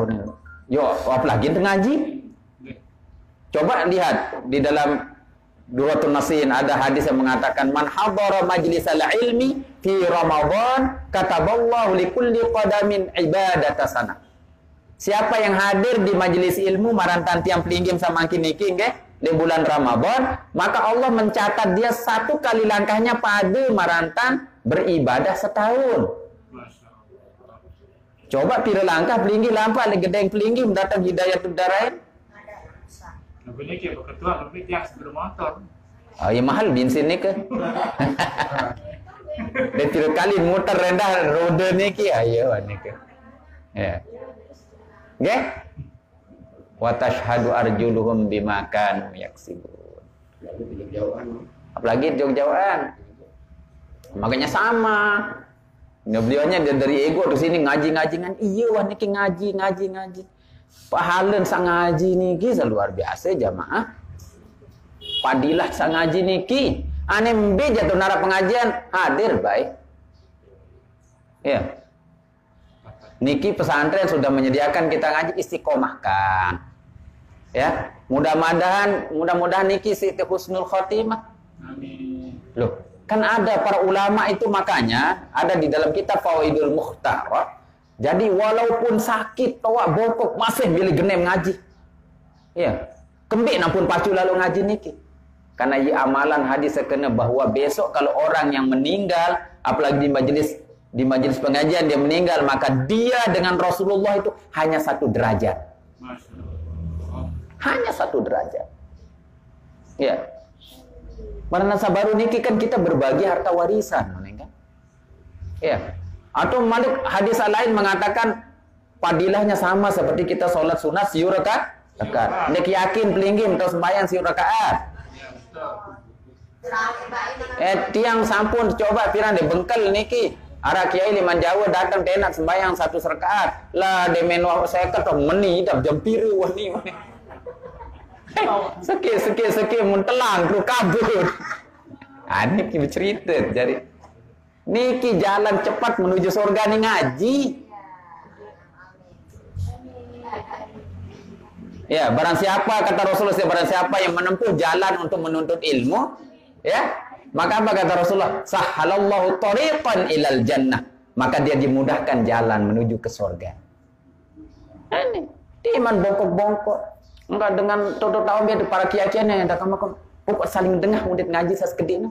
yo apalagi ngaji. Coba lihat di dalam Duratun Nasin ada hadis yang mengatakan man hadara majlisal ilmi fi Ramadan kataballahu likulli qadamin ibadata sana. Siapa yang hadir di majelis ilmu marantan tiang pelinggim sama niki nggih di bulan Ramadan, maka Allah mencatat dia 1 kali langkahnya pada marantan beribadah setahun. Coba pira langkah pelinggih lampak le gedeng pelinggih datang hidayatul darain. Lebih ni ketua lebih yang sebelum motor. Ya mahal bensin ni ke? Dan 3 kali muter rendah roda ni ke, ayo ni ke. Ya. Nggih? Wa tashhadu arjuluhum bima kanu yaksibun. Apalagi jauh-jauhan. Makanya sama. Beliaunya dari ego ke sini ngaji. Iya wah niki ngaji. pahala sang ngaji niki luar biasa jamaah. Padilah sang ngaji niki. Ane mbe jatuh nara pengajian hadir baik. Ya. Niki pesantren sudah menyediakan kita ngaji istiqomahkan. Ya. Mudah-mudahan niki siti husnul khotimah. Amin. Loh, kan ada para ulama itu makanya ada di dalam kitab Fawaidul Mukhtar. Jadi walaupun sakit, toa bokok masih milih genem ngaji. Ya. Kembik nampun pacu lalu ngaji niki. Karena amalan hadis sekena bahwa besok kalau orang yang meninggal, apalagi di majelis pengajian dia meninggal, maka dia dengan Rasulullah itu hanya 1 derajat. Masya Allah. Hanya 1 derajat. Ya. Karena sabaru niki kan kita berbagi harta warisan, kan? Ya. Atau malik hadis lain mengatakan padilahnya sama seperti kita sholat sunat siu rakaat. Nek yakin pelinggim atau sembahyang siu rakaat. Tiang sampun coba pirang de bengkel niki. Ara kiai liman Jawa datang tenak sembahyang 1 rakaat. Lah de menwa saya ketok meni dap jam piru wani. Seki mun telang ku kabur. Niki bercerita jadi niki jalan cepat menuju surga nih ngaji. Ya, barang siapa kata Rasulullah, barang siapa yang menempuh jalan untuk menuntut ilmu, ya, maka apa kata Rasulullah? Sahalallahu tariqan ilal jannah. Maka dia dimudahkan jalan menuju ke surga. Ini iman bongkok-bongkok. Enggak dengan toto tahu biar para kiai-kiai yang dak makom pokok saling dengah mudit ngaji saskedina.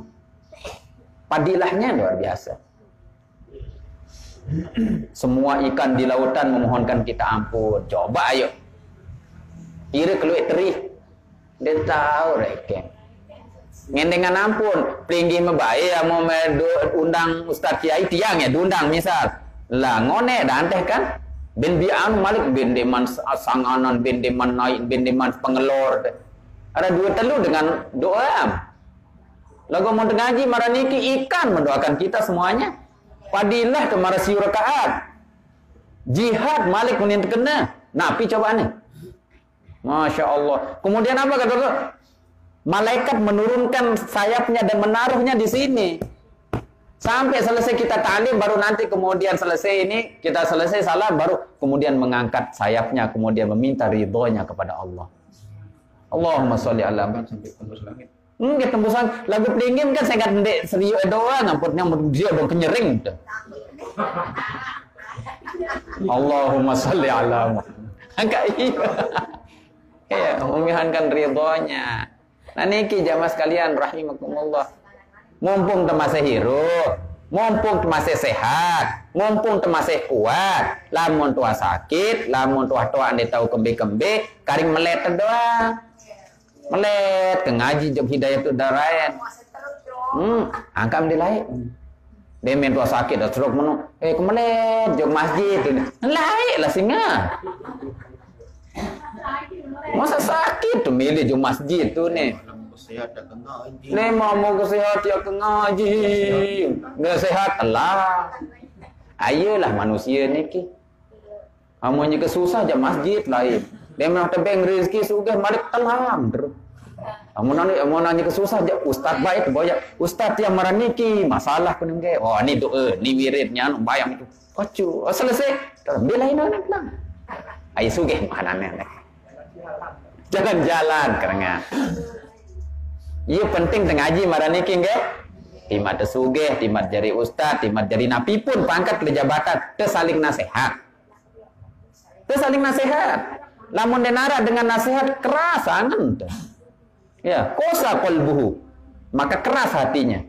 Padilahnya luar biasa. Semua ikan di lautan memohonkan kita ampun. Coba ayo. Kira keluar teri. Dia tahu reken. Ngendengan ampun. Pelinggih membayar mau undang Ustaz Kiai tiang ya diundang misal. Lah ngone dah anteh kan. Ben bian malik ben deman sanganan ben deman naik ben deman pengelor. Ada 2 telu dengan doa. Lagu mau ngaji maraniki ikan mendoakan kita semuanya. Padilah ke marasiu rakaat. Jihad malik menin kena. Napi coba nih. Masya Allah. Kemudian apa kata Allah? Malaikat menurunkan sayapnya dan menaruhnya di sini. Sampai selesai kita ta'lim baru nanti kemudian selesai ini kita selesai salam baru kemudian mengangkat sayapnya kemudian meminta ridhonya kepada Allah. Allahumma sholli ala Muhammad sampai tembus langit. Tembusan lagu pelinggim kan saya nggak serius doang ngamputnya dia dong kenyering. Allahumma sholli ala Muhammad. Angka iya. Ya, memohonkan ridhonya. Nah niki jamaah sekalian rahimakumullah. Mumpung masih hirup, mumpung masih sehat, mumpung masih kuat. Lamun tua sakit, lamun tua ande tahu kembe-kembe, karing melet doang. Melet ke ngaji jog hidayah tu darayan. Angkam di lain. Demen tua sakit dah teruk menu. Kemelet jog masjid tu. Lain lah singa. Masa sakit tu milih jog masjid tu ni. Mau kesehat ya ke ngaji. Nggak sehat lah. Ayolah manusia ni ki. Amunnya kesusah je masjid lain. Dia memang tebeng rezeki sugih mari telam terus. Amunnya kesusah je ustaz baik boya. Ustaz yang maraniki masalah kuning ge. Oh ni doa, ni wiridnya anu bayang itu. Pacu. Oh, selesai. Belain orang pulang. Ai sugih makanannya. Jalan-jalan kerana. Ia penting tengah ngaji maraniki ge. Timat sugih, timat jari ustaz, timat jari napi pun pangkat ke jabatan teu saling nasihat. Teu saling nasihat. Lamun denara dengan nasihat keras angan. Ya, kosa qalbuhu. Maka keras hatinya.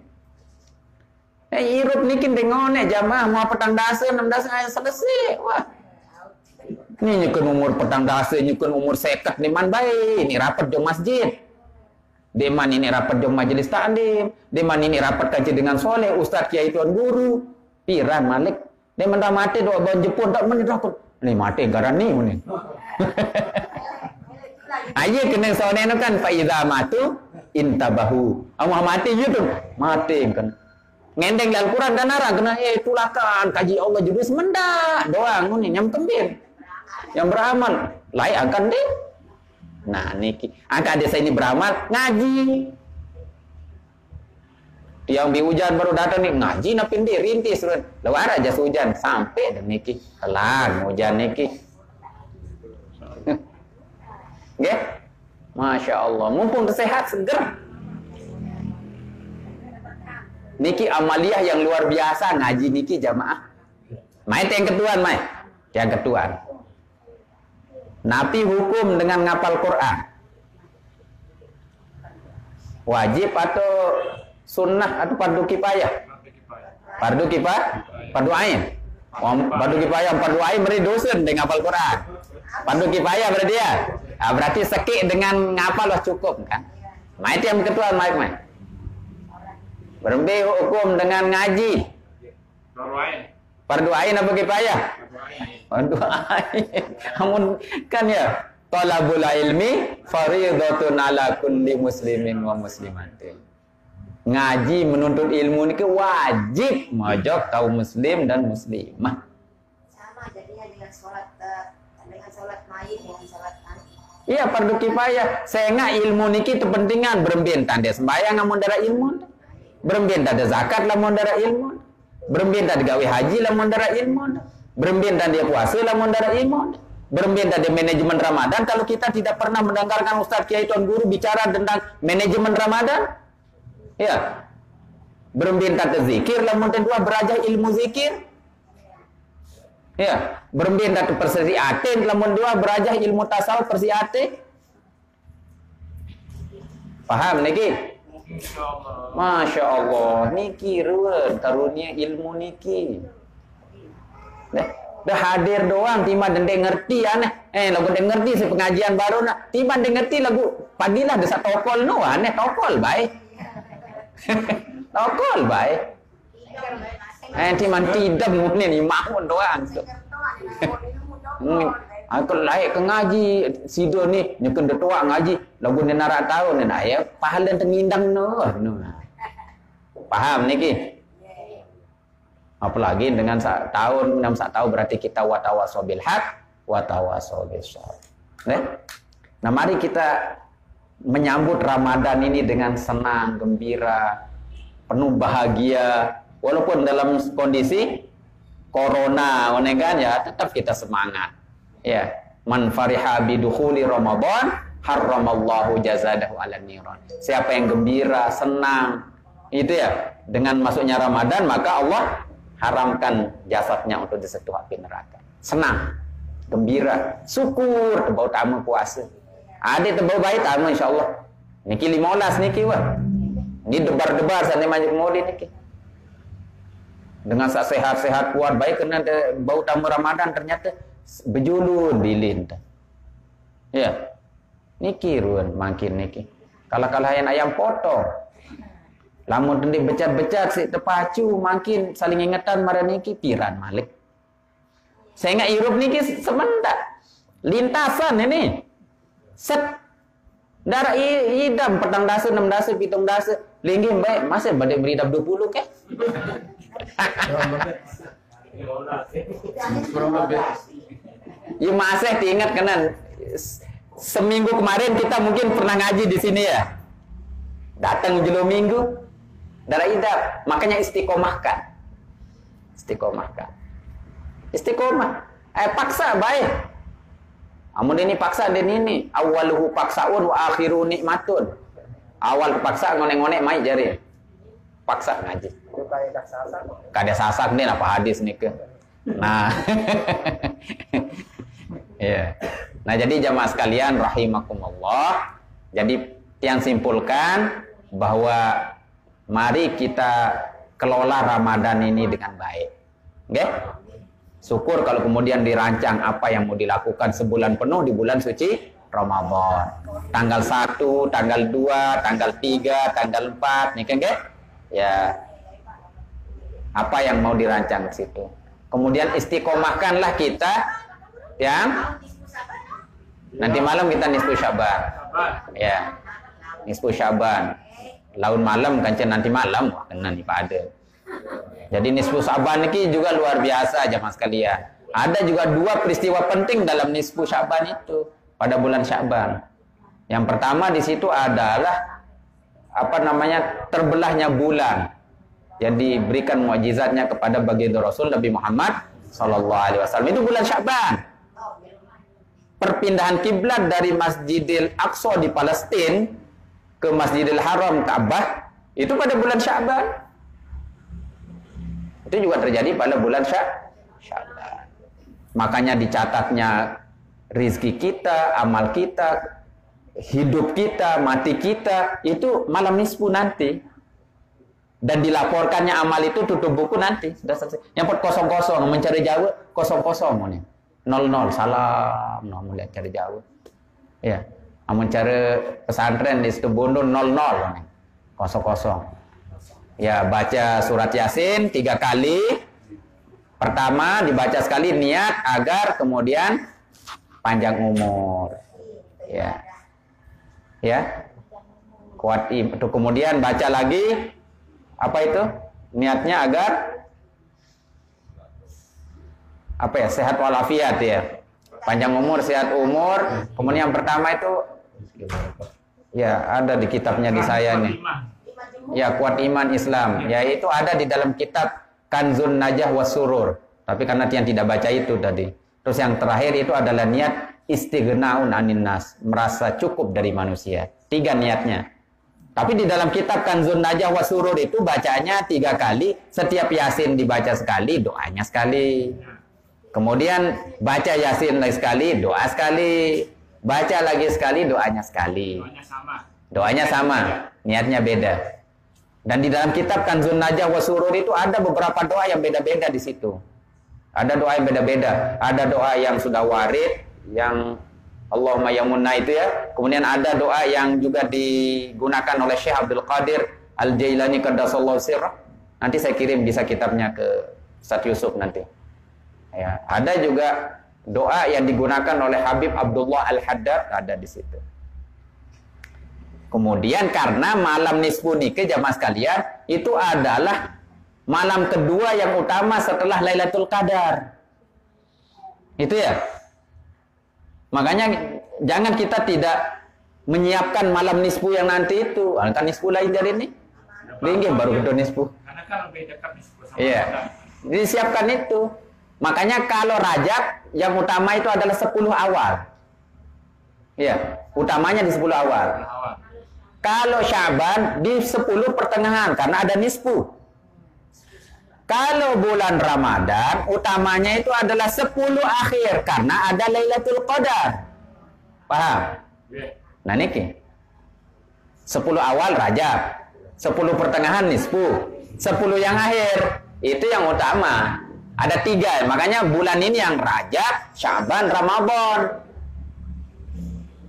Irup nikin dengone jamaah mau petang dase 6 dase aya selesai. Wah. Ini nyukeun umur petang dase, nyukeun umur 50 di man bae, ini rapat jong masjid. Deman ini rapat jong majelis taklim, deman ini rapat kaji dengan soleh, ustaz kiai tuan guru. Piran malik. Deman dah mati doa ban Jepun tak menit rapat. Ni mati garani ni. Aye kena soleh nu kan fa iza matu intabahu. Amah mati gitu. Mati kan. Ngendeng Al-Quran dan narang kena tulakan kaji Allah judus mendak doang ni nyam kembir. Yang beramal Lain akan deh. Nah niki, angka desa ini beramal ngaji. Yang bi hujan baru datang nih ngaji napin dia rintis lewat aja hujan sampai dan niki telan hujan niki. Nggih. Masya Allah, mumpung sehat seger. Niki amaliyah yang luar biasa ngaji niki jamaah. Mai yang kedua, mai. Yang kedua. Nabi hukum dengan ngapal Quran. Wajib atau sunnah atau fardu kifayah? Fardu kifayah, fardu ain. Fardu kifayah, fardu ain beri dosen dengan ngapal Quran. Fardu kifayah berarti ya. Nah, berarti sekik dengan ngapal lah cukup kan? Mai yang kedua, mai. Berembe hukum dengan ngaji. Fardu ain apa kifayah? Fardu ain. Namun kan ya, talabul ilmi fardhatun ala kulli muslimin wa muslimatin. Ngaji menuntut ilmu ini wajib mojok kaum muslim dan muslimah. Sama jadinya dengan sholat maid dengan sholat iya fardu kifayah. Sehingga ilmu niki kepentingan berembien tanda sembahyang amun dara ilmu. Berembien tanda zakat lamun dara ilmu. Berembien tanda gawe haji lamun dara ilmu. Berembien tanda puasa lamun dara ilmu. Berembien tanda manajemen Ramadan kalau kita tidak pernah mendengarkan Ustaz Kiai Tuan Guru bicara tentang manajemen Ramadan. Ya, berembien tata zikir, lamun tentua beraja ilmu zikir. Ya, berembien tata persiatin, lamun dua beraja ilmu tasawuf persiatin. Paham niki? Masya Allah, niki ruwen karunia ilmu niki. Dah hadir doang, tiba dendeng ngerti aneh. Lagu dendeng ngerti si pengajian baru nak. Tiba dendeng ngerti lagu padilah desa tokol no aneh tokol baik. Tokol baik. Timan tidak mungkin ni makmun doang tu. Aku layak ke ngaji sido ni nyeken detua ngaji lagu ni narak tahu ni nak ya pahala tengindang no. Paham niki? Apalagi dengan tahun 6 tahun berarti kita watawasau bil haq watawasau bis sabr. Nah, mari kita menyambut Ramadan ini dengan senang, gembira, penuh bahagia, walaupun dalam kondisi corona, kan ya, tetap kita semangat. Ya, man fariha bidukhuli Ramadan, harramallahu jazadahu ala niran. Siapa yang gembira, senang, itu ya, dengan masuknya Ramadan, maka Allah haramkan jasadnya untuk disentuh api neraka. Senang, gembira, syukur, tebau tamu puasa. Ada tebau baik tamu insyaallah. Niki 15 niki wah. Ini debar-debar santai majik maulid niki. Dengan sehat-sehat kuat baik kena bau tamu Ramadan ternyata bejulun dilin. Ya. Niki ruan makin niki. Kalah-kalahan ayam potong. Lamun tende becat-becat si terpacu makin saling ingatan marah niki piran malik. Saya ingat Europe niki semendak lintasan ini. Set darah idam petang dasa 6 dasa 7 dasa linggih baik masih badai beridap 20 ke? Ya masih diingat kanan seminggu kemarin kita mungkin pernah ngaji di sini ya. Datang jelo minggu darah idap, makanya istiqomahkan. Istiqomah. Paksa baik. Amun ini paksa dan ini awaluhu paksaun wa akhiru nikmatun. Awal paksa ngonek-ngonek mai jari. Paksa ngaji. Kada sasak nih apa hadis nih ke. Nah. Ya. Nah, jadi jamaah sekalian rahimakumullah. Jadi yang simpulkan bahwa mari kita kelola Ramadan ini dengan baik. Oke? Syukur kalau kemudian dirancang apa yang mau dilakukan sebulan penuh di bulan suci Ramadan. Tanggal 1, tanggal 2, tanggal 3, tanggal 4, nih kan ya. Apa yang mau dirancang ke situ. Kemudian istiqomahkanlah kita yang nanti malam kita nisfu Syaban. Ya. Nisfu Syaban. Laun malam kancen nanti malam kena ni pada. Jadi nisfu Syaban ini juga luar biasa jemaah sekalian. Ada juga dua peristiwa penting dalam nisfu Sya'ban itu pada bulan Sya'ban. Yang pertama di situ adalah terbelahnya bulan yang diberikan mukjizatnya kepada baginda Rasul Nabi Muhammad sallallahu alaihi wasallam. Itu bulan Sya'ban. Perpindahan kiblat dari Masjidil Aqsa di Palestina ke Masjidil Haram Ka'bah itu pada bulan Sya'ban. Itu juga terjadi pada bulan Sya'ban. Makanya dicatatnya rizki kita, amal kita, hidup kita, mati kita itu malam nisfu nanti. Dan dilaporkannya amal itu tutup buku nanti sudah selesai. Yang 00 mencari jauh 00 nih. 00 salam mulai cari jauh. Ya. Mencari pesantren di situ Bondo 00 nih. 00. Ya, baca surat Yasin 3 kali. Pertama dibaca sekali niat agar kemudian panjang umur. Ya. Ya. Kuat itu kemudian baca lagi apa itu? Niatnya agar sehat walafiat ya. Panjang umur, sehat umur. Kemudian yang pertama itu ya ada di kitabnya di saya nih. Ya, kuat iman Islam. Ya itu ada di dalam kitab Kanzun Najah Wasurur. Tapi karena yang tidak baca itu tadi. Terus yang terakhir itu adalah niat istighnaun anin nas, merasa cukup dari manusia. 3 niatnya. Tapi di dalam kitab Kanzun Najah Wasurur itu bacanya 3 kali. Setiap Yasin dibaca sekali, doanya sekali. Kemudian baca Yasin lagi sekali, doa sekali. Baca lagi sekali, doanya sekali. Doanya sama, niatnya beda. Dan di dalam kitab Kanzun Najah Wasurur itu ada beberapa doa yang beda-beda di situ. Ada doa yang beda-beda. Ada doa yang sudah warid, yang Allahumma yamunna itu ya. Kemudian ada doa yang juga digunakan oleh Syekh Abdul Qadir Al-Jailani qaddasallahu sirrah. Nanti saya kirim bisa kitabnya ke Ustaz Yusuf nanti. Ya, ada juga doa yang digunakan oleh Habib Abdullah Al-Haddad ada di situ. Kemudian karena malam nisfu nikah jamaah sekalian itu adalah malam kedua yang utama setelah Lailatul Qadar. Itu ya. Makanya jangan kita tidak menyiapkan malam nisfu yang nanti itu. Kan nisfu lain dari ini. Linggih baru kedua nisfu. Karena kan lebih dekat nisfu sama iya. Disiapkan itu. Makanya kalau Rajab yang utama itu adalah 10 awal. Iya, utamanya di 10 awal. Kalau Sya'ban di 10 pertengahan karena ada nisfu. Kalau bulan Ramadan utamanya itu adalah 10 akhir karena ada Lailatul Qadar. Paham? Nah niki 10 awal Rajab, 10 pertengahan nisfu, 10 yang akhir itu yang utama. Ada 3, makanya bulan ini yang Rajab, Sya'ban, Ramadan.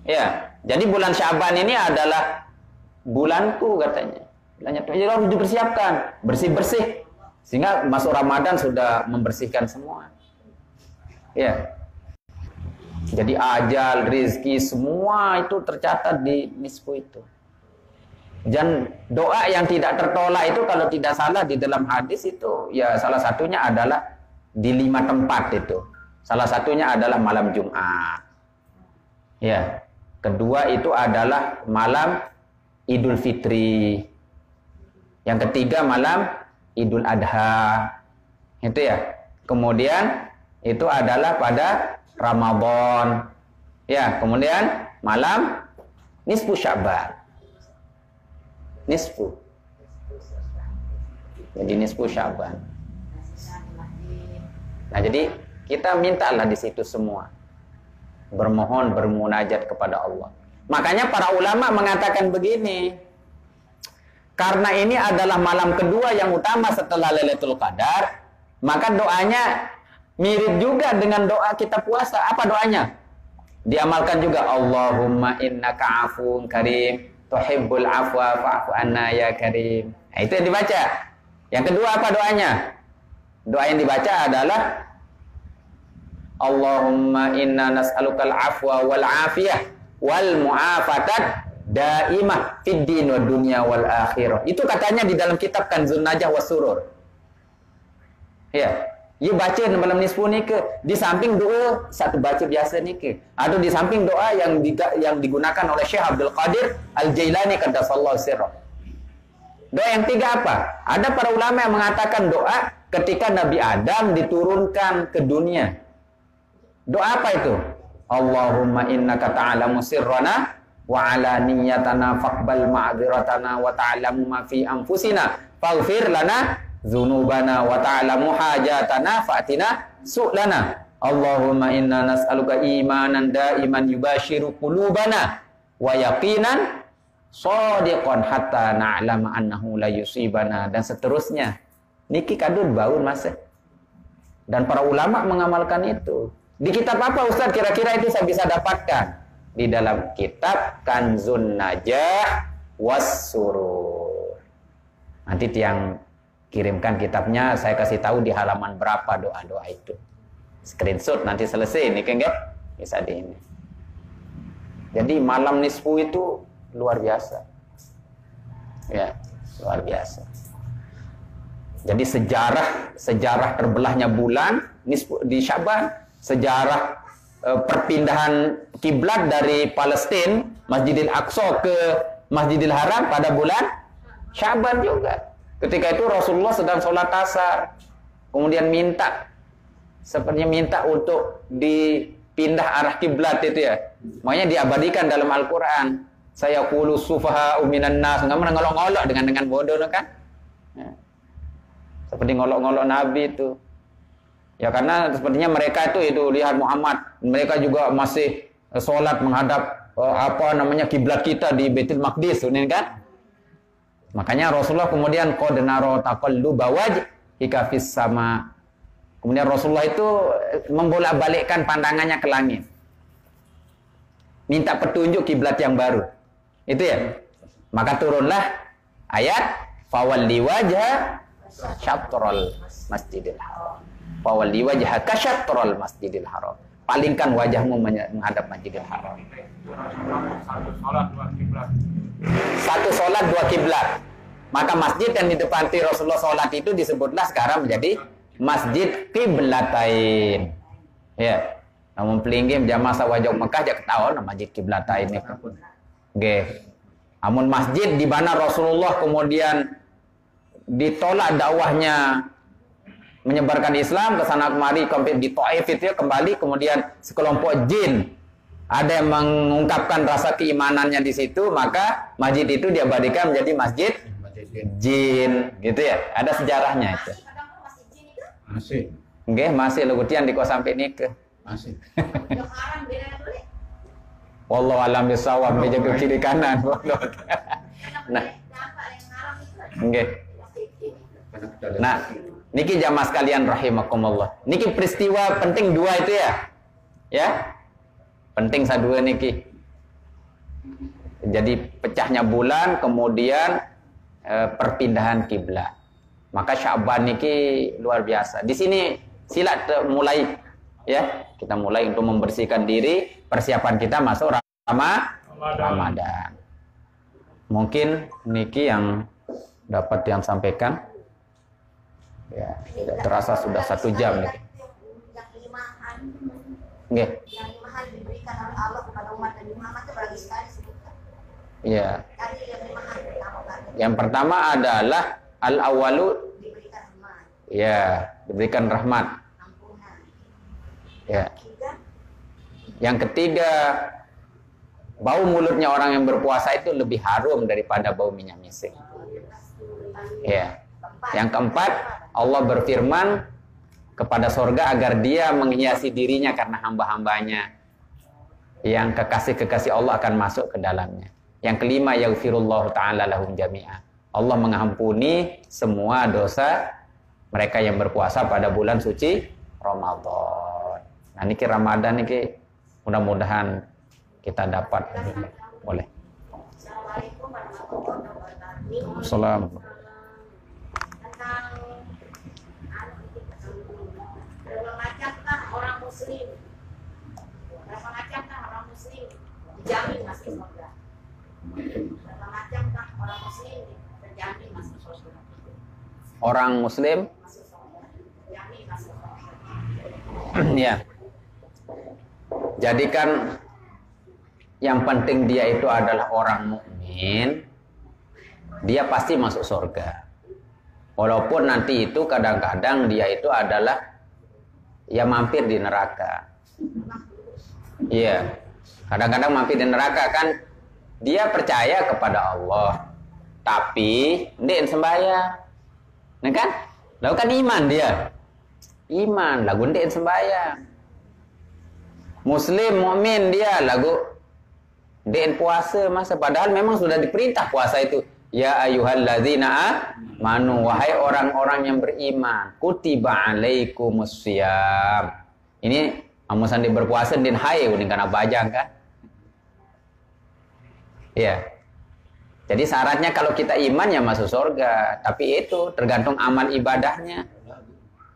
Ya, jadi bulan Sya'ban ini adalah bulanku katanya. Bulannya jadi harus dipersiapkan, bersih-bersih. Sehingga masuk Ramadan sudah membersihkan semua. Ya. Jadi ajal, rizki, semua itu tercatat di nisfu itu. Dan doa yang tidak tertolak itu kalau tidak salah di dalam hadis itu ya salah satunya adalah di 5 tempat itu. Salah satunya adalah malam Jumat. Ya. Kedua itu adalah malam Idul Fitri. Yang ketiga malam Idul Adha. Itu ya. Kemudian itu adalah pada Ramadan. Ya, kemudian malam nisfu Sya'ban. Nisfu. Jadi nisfu Sya'ban. Nah, jadi kita mintalah di situ semua. Bermohon, bermunajat kepada Allah. Makanya para ulama mengatakan begini. Karena ini adalah malam kedua yang utama setelah Lailatul Qadar, maka doanya mirip juga dengan doa kita puasa. Apa doanya? Diamalkan juga Allahumma innaka afuwun karim, tuhibbul afwa fa'fu anna ya karim. Nah, itu yang dibaca. Yang kedua apa doanya? Doa yang dibaca adalah Allahumma inna nas'alukal afwa wal afiyah wal mu'afatat daimah fid din wad dunya wal akhirah. Itu katanya di dalam kitab Kanzun Najah Wasurur. Ya. Ia baca malam nisfu ni ke di samping doa satu baca biasa ni ke atau di samping doa yang digunakan oleh Syekh Abdul Qadir Al-Jailani qaddasallahu sirrah. Doa yang tiga apa? Ada para ulama yang mengatakan doa ketika Nabi Adam diturunkan ke dunia. Doa apa itu? Allahumma innaka ta'lamu sirrana wa alaniyatana faqbal ma'dziratana wa ta'lamu ma fi anfusina faghfir lana dzunubana wa ta'lamu hajatana fa'tina su'lana. Allahumma inna nas'aluka imanan daiman yubashiru qulubana wa yaqinan shadiqan hatta na'lama annahu la yusibana, dan seterusnya. Niki kadun baun masa. Dan para ulama mengamalkan itu. Di kitab apa Ustaz kira-kira itu saya bisa dapatkan? Di dalam kitab Kanzun Najah was Surur. Nanti yang kirimkan kitabnya saya kasih tahu di halaman berapa doa-doa itu. Screenshot nanti selesai ini kan bisa di ini. Jadi malam nisfu itu luar biasa. Ya, luar biasa. Jadi sejarah terbelahnya bulan nisfu di Syaban, sejarah perpindahan kiblat dari Palestina Masjidil Aqsa ke Masjidil Haram pada bulan Syaban juga. Ketika itu Rasulullah sedang sholat asar, kemudian sepertinya minta untuk dipindah arah kiblat itu ya. Makanya diabadikan dalam Al-Quran. Saya qulu sufaha minan nas, nggak pernah ngolok-ngolok dengan bodoh kan? Ya. Seperti ngolok-ngolok Nabi itu. Ya karena sepertinya mereka itu lihat Muhammad, mereka juga masih sholat menghadap kiblat kita di Baitul Maqdis, ini kan? Makanya Rasulullah kemudian qad naro taqalluba wajhika fis sama. Kemudian Rasulullah itu membolak-balikkan pandangannya ke langit. Minta petunjuk kiblat yang baru. Itu ya. Maka turunlah ayat fawalli wajha syatrul masjidil haram. Fawalli wajhaka syatrul masjidil haram. Palingkan wajahmu menghadap Masjidil Haram. Satu sholat dua kiblat. Maka masjid yang ditempati Rasulullah sholat itu disebutlah sekarang menjadi Masjid Qiblatain. Ya. Namun pelinggi jamaah sawajok Mekah jak ketahuan Masjid Qiblatain ini. Nggih. Namun masjid di mana Rasulullah kemudian ditolak dakwahnya menyebarkan Islam ke sana kemari di Taif itu kembali, kemudian sekelompok jin ada yang mengungkapkan rasa keimanannya di situ, maka masjid itu diabadikan menjadi masjid jin gitu ya. Ada sejarahnya itu. Masih. Nggih, masih lugutian di kos sampai nikah. Masih. Wallahu alam bisawab, meja ke kiri kanan. Nah. Nggih. Nah, niki jamaah sekalian rahimakumullah. Niki peristiwa penting dua itu ya. Ya. Penting sadua niki. Jadi pecahnya bulan, kemudian perpindahan kiblat. Maka Sya'ban niki luar biasa. Di sini silat mulai ya. Kita mulai untuk membersihkan diri, persiapan kita masuk Ramadan. Mungkin niki yang dapat yang sampaikan. Ya, tidak terasa sudah 1 jam nih. Nggih. Yang 5 hal diberikan oleh Allah kepada umat Nabi Muhammad itu bagi sekali sebutkan. Iya. Yang Yang pertama adalah al-awwalu diberikan rahmat. ya, diberikan rahmat. Ampunan. Ya. Ketiga, Yang ketiga, bau mulutnya orang yang berpuasa itu lebih harum daripada bau minyak misik. Ya. Yang keempat, Allah berfirman kepada sorga agar dia menghiasi dirinya karena hamba-hambanya. Yang kekasih-kekasih Allah akan masuk ke dalamnya. Yang kelima, yaghfirullahu ta'ala lahum jami'a. Allah mengampuni semua dosa mereka yang berpuasa pada bulan suci Ramadan. Nah, niki Ramadan niki mudah-mudahan kita dapat. Boleh. Assalamualaikum warahmatullahi wabarakatuh. Assalamualaikum. Tentang berapa macamkah orang muslim? Berapa macamkah orang muslim dijamin masuk surga? Berapa macamkah orang muslim terjamin masuk surga? Orang muslim Masuk surga. Dijamin masuk surga. Ya. Jadikan yang penting dia itu adalah orang mukmin, dia pasti masuk surga. Walaupun nanti itu kadang-kadang dia itu adalah ya mampir di neraka. Iya. Kadang-kadang mampir di neraka kan dia percaya kepada Allah, tapi dia sembahyang. Nah kan? Lalu kan iman dia. Iman, lagu dia sembahyang. Muslim mukmin dia lagu dia puasa masa padahal memang sudah diperintah puasa itu. Ya ayyuhalladzina amanu, wahai orang-orang yang beriman, kutiba alaikumussyam. Ini amusan di berpuasa din hai uning kana bajang kan? Ya. Jadi syaratnya kalau kita iman ya masuk surga, tapi itu tergantung amal ibadahnya.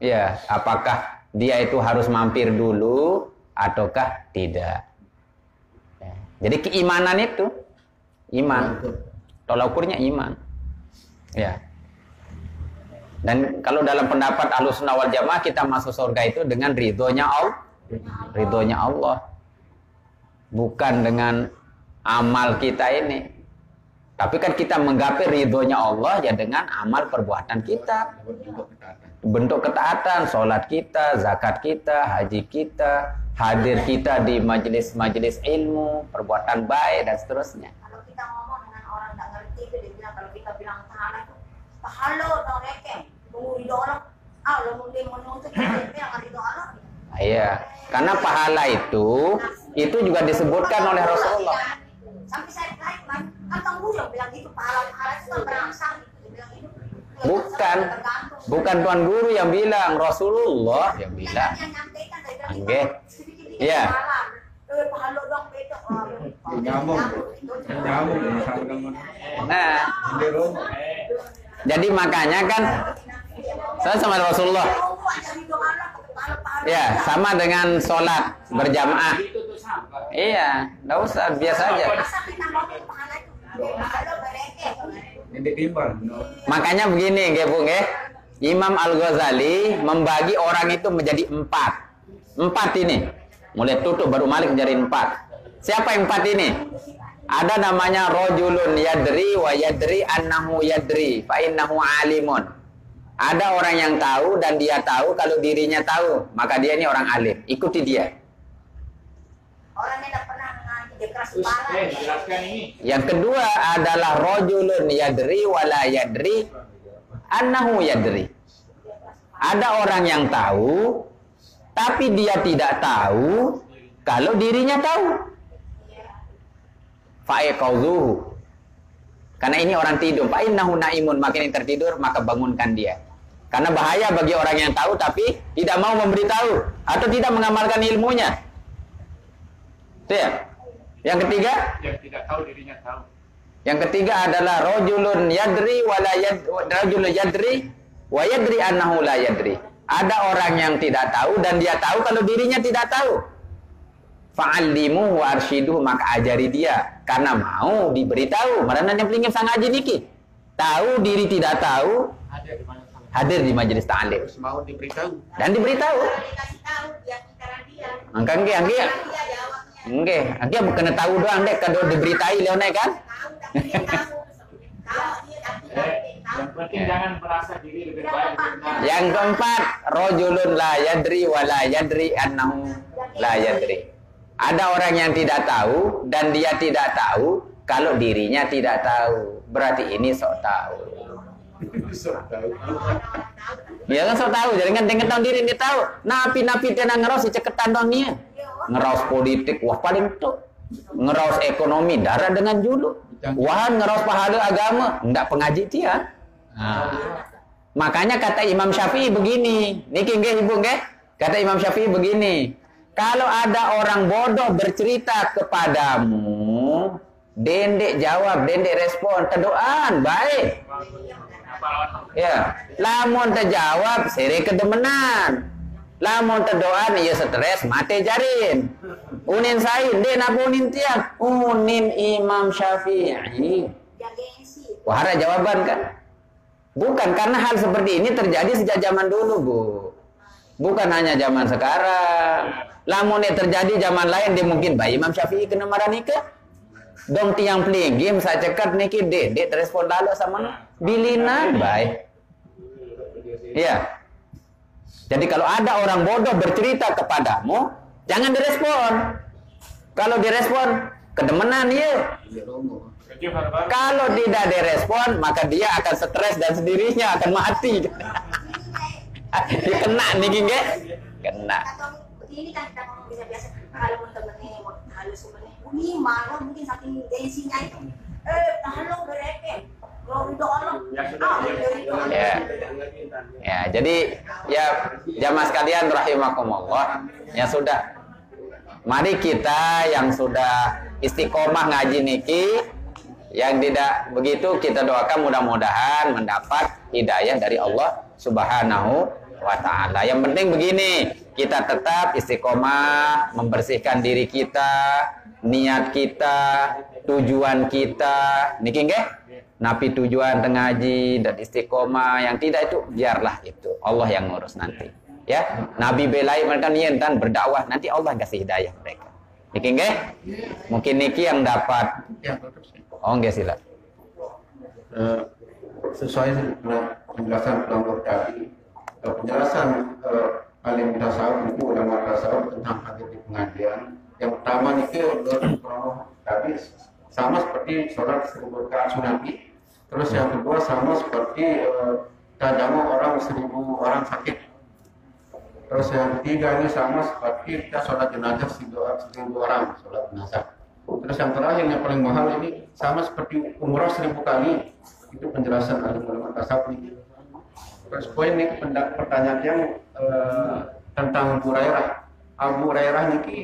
Ya, apakah dia itu harus mampir dulu ataukah tidak. Ya. Jadi keimanan itu iman. Tolak ukurnya iman. Ya. Dan kalau dalam pendapat Ahlussunnah wal Jamaah kita masuk surga itu dengan ridhonya Allah. Ridhonya Allah. Bukan dengan amal kita ini. Tapi kan kita menggapai ridhonya Allah ya dengan amal perbuatan kita. Bentuk ketaatan, sholat kita, zakat kita, haji kita, hadir kita di majelis-majelis ilmu, perbuatan baik dan seterusnya. Kalau kita ngomong dengan orang nggak ngerti itu dia bilang, kalau kita bilang pahala itu pahala dong reke, tunggu ridho Allah. Lo mungkin menuntut kita bilang ridho Allah. Iya, karena pahala itu juga disebutkan oleh Rasulullah. Sampai saya naik kan tunggu yang bilang gitu, pahala itu kan berangsang gitu, dia bilang itu. Bukan Tuan Guru yang bilang, Rasulullah yang bilang. Oke. Iya. Nah, jadi makanya kan saya sama Rasulullah. Ya, sama dengan sholat berjamaah. Iya, nggak usah, biasa aja. Makanya begini, Bung, Imam Al-Ghazali membagi orang itu menjadi 4. 4 ini. Mulai tutup baru Malik menjadi 4. Siapa yang 4 ini? Ada namanya rajulun yadri wa yadri annahu yadri fa innahu alimun. Ada orang yang tahu dan dia tahu kalau dirinya tahu, maka dia ini orang alim. Ikuti dia. Orang yang tidak pernah ngaji dia keras kepala. Jelaskan ini. Yang kedua adalah rajulun yadri wa la yadri annahu yadri. Ada orang yang tahu tapi dia tidak tahu kalau dirinya tahu. Fa'iqadhuhu. Karena ini orang tidur, fa innahu naimun, makin yang tertidur maka bangunkan dia. Karena bahaya bagi orang yang tahu tapi tidak mau memberitahu atau tidak mengamalkan ilmunya. Itu ya. Yang ketiga, yang tidak tahu dirinya tahu. Yang ketiga adalah rajulun yadri wa la rajulun yadri wa yadri annahu la yadri. Ada orang yang tidak tahu dan dia tahu kalau dirinya tidak tahu. Fa'allimuhu wa arsyiduhu, maka ajari dia karena mau diberitahu. Marana yang pelingin sang aji niki. Tahu diri tidak tahu, hadir di majelis ta'lim. Mau diberitahu. Dan diberitahu. Kalau dikasih tahu dia cara dia. Angka angge. Dia jawabnya. Angge, angge bukan tahu doang dek kalau diberitai leone kan? Tahu tapi dia tahu. Tahu dia tapi dia tahu. Yang penting jangan merasa diri lebih baik. Yang keempat, rajulun la yadri wa la yadri annahu la yadri. Ada orang yang tidak tahu dan dia tidak tahu kalau dirinya tidak tahu. Berarti ini sok tahu. Ya kan sok tahu. Jadi kan dengan tahu diri dia tahu. Napi tenang ngeros ceketan dong nih. Ngeros politik wah paling tuh. Ngeros ekonomi darah dengan julu. Wah ngeros pahala agama enggak pengaji dia. Nah. Makanya kata Imam Syafi'i begini. Niki nggih Ibu nggih? Kata Imam Syafi'i begini. Kalau ada orang bodoh bercerita kepadamu, dendek jawab, dendek respon, tedoan, baik. Ya, lamun terjawab, seri kedemenan. Lamun terdoan, iya stres, mati jarin. Unin sain, dek napa unin tiang? Unin Imam Syafi'i. Wah, ada jawaban kan? Bukan, karena hal seperti ini terjadi sejak zaman dulu, Bu. Bukan hanya zaman sekarang. Lamun terjadi zaman lain dia mungkin bayi Imam Syafi'i kena marah nikah. Dong tiang peligim saya cekat niki dek respon lalu sama bilina baik. Iya. Jadi kalau ada orang bodoh bercerita kepadamu, jangan direspon. Kalau direspon, kedemenan ya. Kalau tidak direspon, maka dia akan stres dan sendirinya akan mati. Dia kena niki nggih? Kena. Ini kan kita ngomong biasa-biasa. Kalau temennya mau halus sebenarnya, ini malah mungkin saking tensinya itu. Halo bereke. Ya, jadi ya jamaah sekalian rahimakumullah, ya sudah. Mari kita yang sudah istiqomah ngaji niki, yang tidak begitu kita doakan mudah-mudahan mendapat hidayah dari Allah Subhanahu wa ta'ala. Yang penting begini, kita tetap istiqomah membersihkan diri kita, niat kita, tujuan kita, niki nggih? Napi tujuan ngaji dan istiqomah, yang tidak itu biarlah itu Allah yang ngurus nanti. Ya, Nabi belai mereka niatan berdakwah, nanti Allah kasih hidayah mereka. Niki nggih? Mungkin niki yang dapat. Oh nggih sila. Sesuai penjelasan kelompok tadi, penjelasan alim tasawuf itu ulama tasawuf tentang hadis di pengajian. Yang pertama niki tadi sama seperti sholat 1000 rakaat sunat. Terus yang kedua sama seperti tajamu orang 1000 orang sakit. Terus yang ketiga ini sama seperti kita sholat jenazah 1000 orang sholat jenazah. Terus yang terakhir yang paling mahal ini sama seperti umrah 1000 kali. Itu penjelasan alim ulama tasawuf ini. Terus poin ini pertanyaan yang tentang Abu Hurairah. Abu Hurairah niki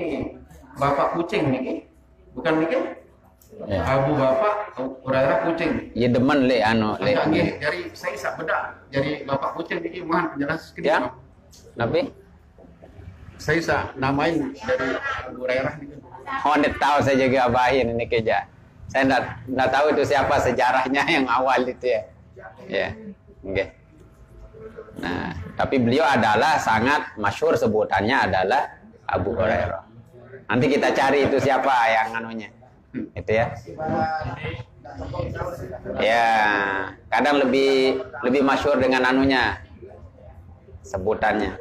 bapak kucing niki, bukan niki? Ya. Abu bapak Hurairah kucing. Ya demen le Dari saya sak beda. Jadi bapak kucing niki mohon penjelasan ya. Nabi? Saya sak namain dari Abu Hurairah niki. Oh, nggak tahu saya juga abahin ini kerja. Saya nggak tahu itu siapa sejarahnya yang awal itu ya. Ya, okay. Nah, tapi beliau adalah sangat masyhur, sebutannya adalah Abu Hurairah. Nanti kita cari itu siapa yang anunya. Itu ya. Ya, kadang lebih masyhur dengan anunya. Sebutannya.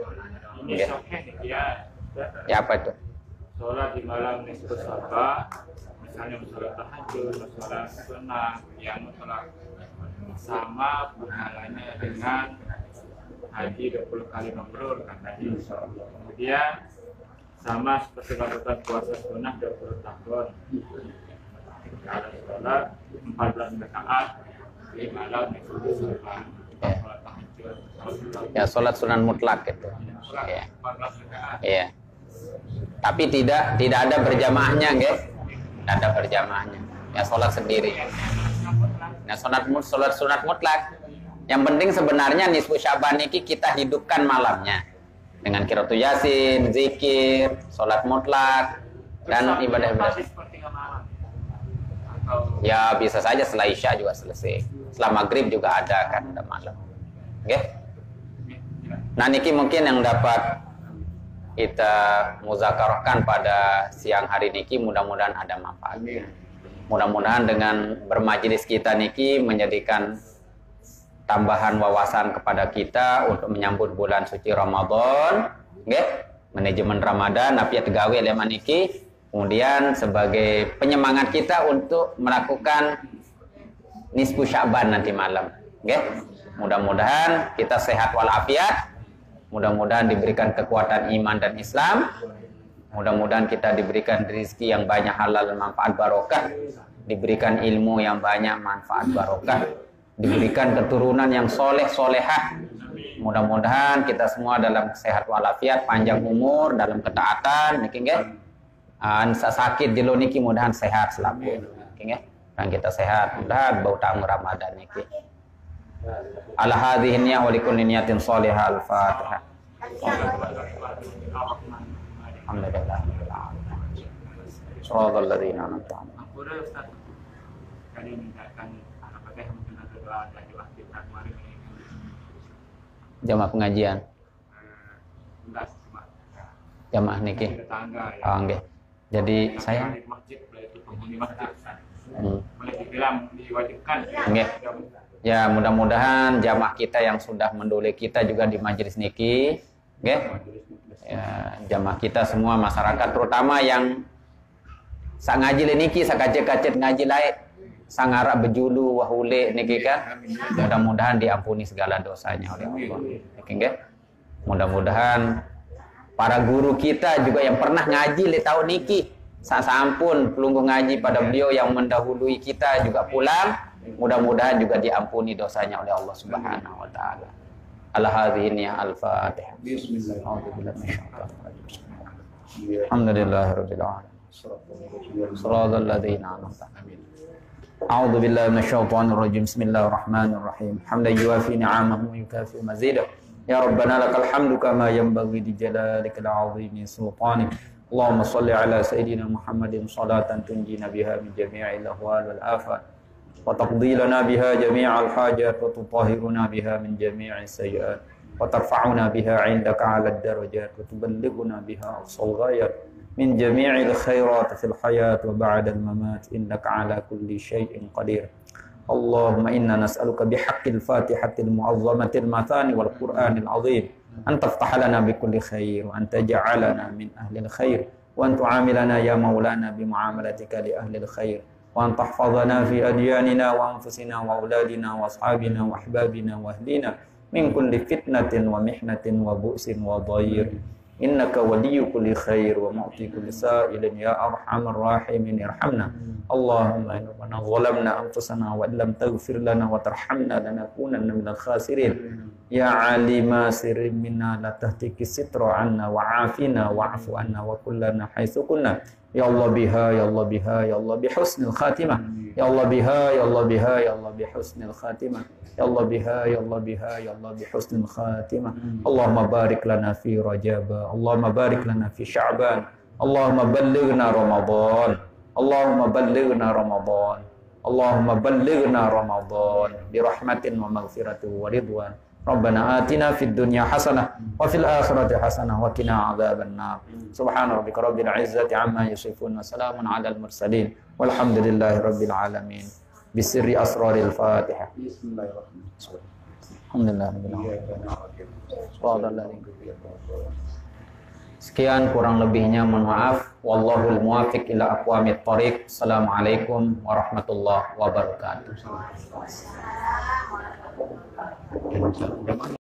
Ini ya apa itu? Sholat di malam nisfu Sya'ban, misalnya sholat tahajud, sholat sunnah, yang sholat sama pahalanya dengan haji 20 kali mabrur kan tadi. Kemudian sama seperti melakukan puasa sunnah 20 tahun. Kalau sholat 14 rakaat di malam nisfu Sya'ban, sholat tahajud, ya sholat sunan mutlak itu. Ya. 14 rakaat. Iya. Tapi tidak ada berjamaahnya, guys. Tidak ada berjamaahnya. Ya sholat sendiri. Nah, sholat sunat mutlak. Yang penting sebenarnya nisfu Sya'ban ini kita hidupkan malamnya dengan qiraatul yasin, zikir, sholat mutlak dan ibadah-ibadah. Ya bisa saja setelah isya juga selesai. Setelah maghrib juga ada kan, ada malam. Oke? Nah, niki mungkin yang dapat kita muzakarahkan pada siang hari niki, mudah-mudahan ada manfaatnya. Mudah-mudahan dengan bermajelis kita niki menjadikan tambahan wawasan kepada kita untuk menyambut bulan suci Ramadan, nggih. Manajemen Ramadan napi tegawe leman niki, kemudian sebagai penyemangat kita untuk melakukan nisfu Sya'ban nanti malam, nggih. Mudah-mudahan kita sehat walafiat. Mudah-mudahan diberikan kekuatan iman dan Islam. Mudah-mudahan kita diberikan rezeki yang banyak halal manfaat barokah, diberikan ilmu yang banyak manfaat barokah, diberikan keturunan yang soleh solehah. Mudah-mudahan kita semua dalam sehat walafiat, panjang umur, dalam ketaatan, niki nggih. Sakit di niki mudahan sehat selalu, niki nggih. Dan kita sehat, mudahan bau tamu Ramadan niki. Ala hadhihi niyyah wa likulli niyatin shalihah. Al-Fatihah. Alhamdulillah. Shiratal ladzina an'amta 'alaihim. Boleh Ustaz, kali mintakan apakah mungkin ada doa dari waktu kemarin Jamaah pengajian. belas Jamaah niki. tetangga ya. Oh, nggih. Jadi saya di masjid, itu penghuni masjid. hmm. Boleh dibilang diwajibkan. Nggih. Ya, mudah-mudahan jamaah kita yang sudah mendule kita juga di majelis niki, nggih. Ya, jamaah kita semua masyarakat terutama yang sak ngaji niki, sak kacet-kacet ngaji lain, sangara bejulu wahule niki kan. Mudah-mudahan diampuni segala dosanya oleh Allah. Oke, nggih. Mudah-mudahan para guru kita juga yang pernah ngaji le tahun niki, sampun pelunggu ngaji pada beliau yang mendahului kita juga pulang, mudah-mudahan juga diampuni dosanya oleh Allah Subhanahu wa taala. Al-hadhihi al-Fatihah. Bismillahirrahmanirrahim. Alhamdulillahirabbil alamin. Shiratal ladzina an'amta 'alaihim. A'udzu billahi minasyaitonir rajim. Bismillahirrahmanirrahim. Hamdan yuwafi ni'amahu wa yukafi mazidahu. Ya Rabbana lakal hamdu kama yanbaghi li jalalikal 'azimi sultanik. Allahumma shalli ala sayyidina Muhammadin salatan tunjina biha min jami'il ahwal wal afat wa taqdi lana biha jami'al hajat wa tutahhiruna biha min jami'is sayyi'at wa tarfa'una biha 'indaka 'alad darajat wa tuballighuna biha aqsal ghayat min jami'il khairat fil hayat wa ba'dal mamat innaka 'ala kulli syai'in qadir. Allahumma inna nas'aluka bihaqqil fatihatil mu'azzamatil mathani wal qur'anil azim an taftah lana bikulli khair wa an taj'alana min ahlil khair wa an tu'amilana ya maulana bimu'amalatika li ahlil khair wa an tahfazana fi adyanina wa anfusina wa auladina wa ashabina wa ahbabina wa ahlina min kulli fitnatin wa mihnatin wa bu'sin wa dhayr. Innaka waliyyu kulli khair wa mu'ti kulli sa'ilin ya arhamar rahimin irhamna. Allahumma inna zalamna anfusana wa illam taghfir lana wa tarhamna lanakunanna minal khasirin. Ya alima sirrin minna la tahtiki sitra anna wa afina wa'fu anna wa kullana haitsu kunna. Ya Allah biha ya Allah biha ya Allah bihusnil khatimah. Ya Allah biha ya Allah biha ya Allah bihusnil khatimah. Ya Allah biha ya Allah biha ya Allah bihusnil khatimah. Allahumma barik lana fi Rajab. Allahumma barik lana fi Sya'ban. Allahumma ballighna Ramadan. Allahumma ballighna Ramadan. Allahumma ballighna Ramadan bi rahmatin wa maghfiratin wa ridwan. Rabbana atina fid dunya hasanah wa fil akhirati hasanah wa qina adzaban nar. Subhana rabbika rabbil izzati amma yasifun wa salamun alal mursalin walhamdulillahi rabbil alamin. Bisirri asraril Fatihah. Bismillahirrahmanirrahim. Alhamdulillah. Sekian kurang lebihnya mohon maaf. Wallahul muwaffiq ila aqwamit thoriq. Assalamualaikum warahmatullahi wabarakatuh.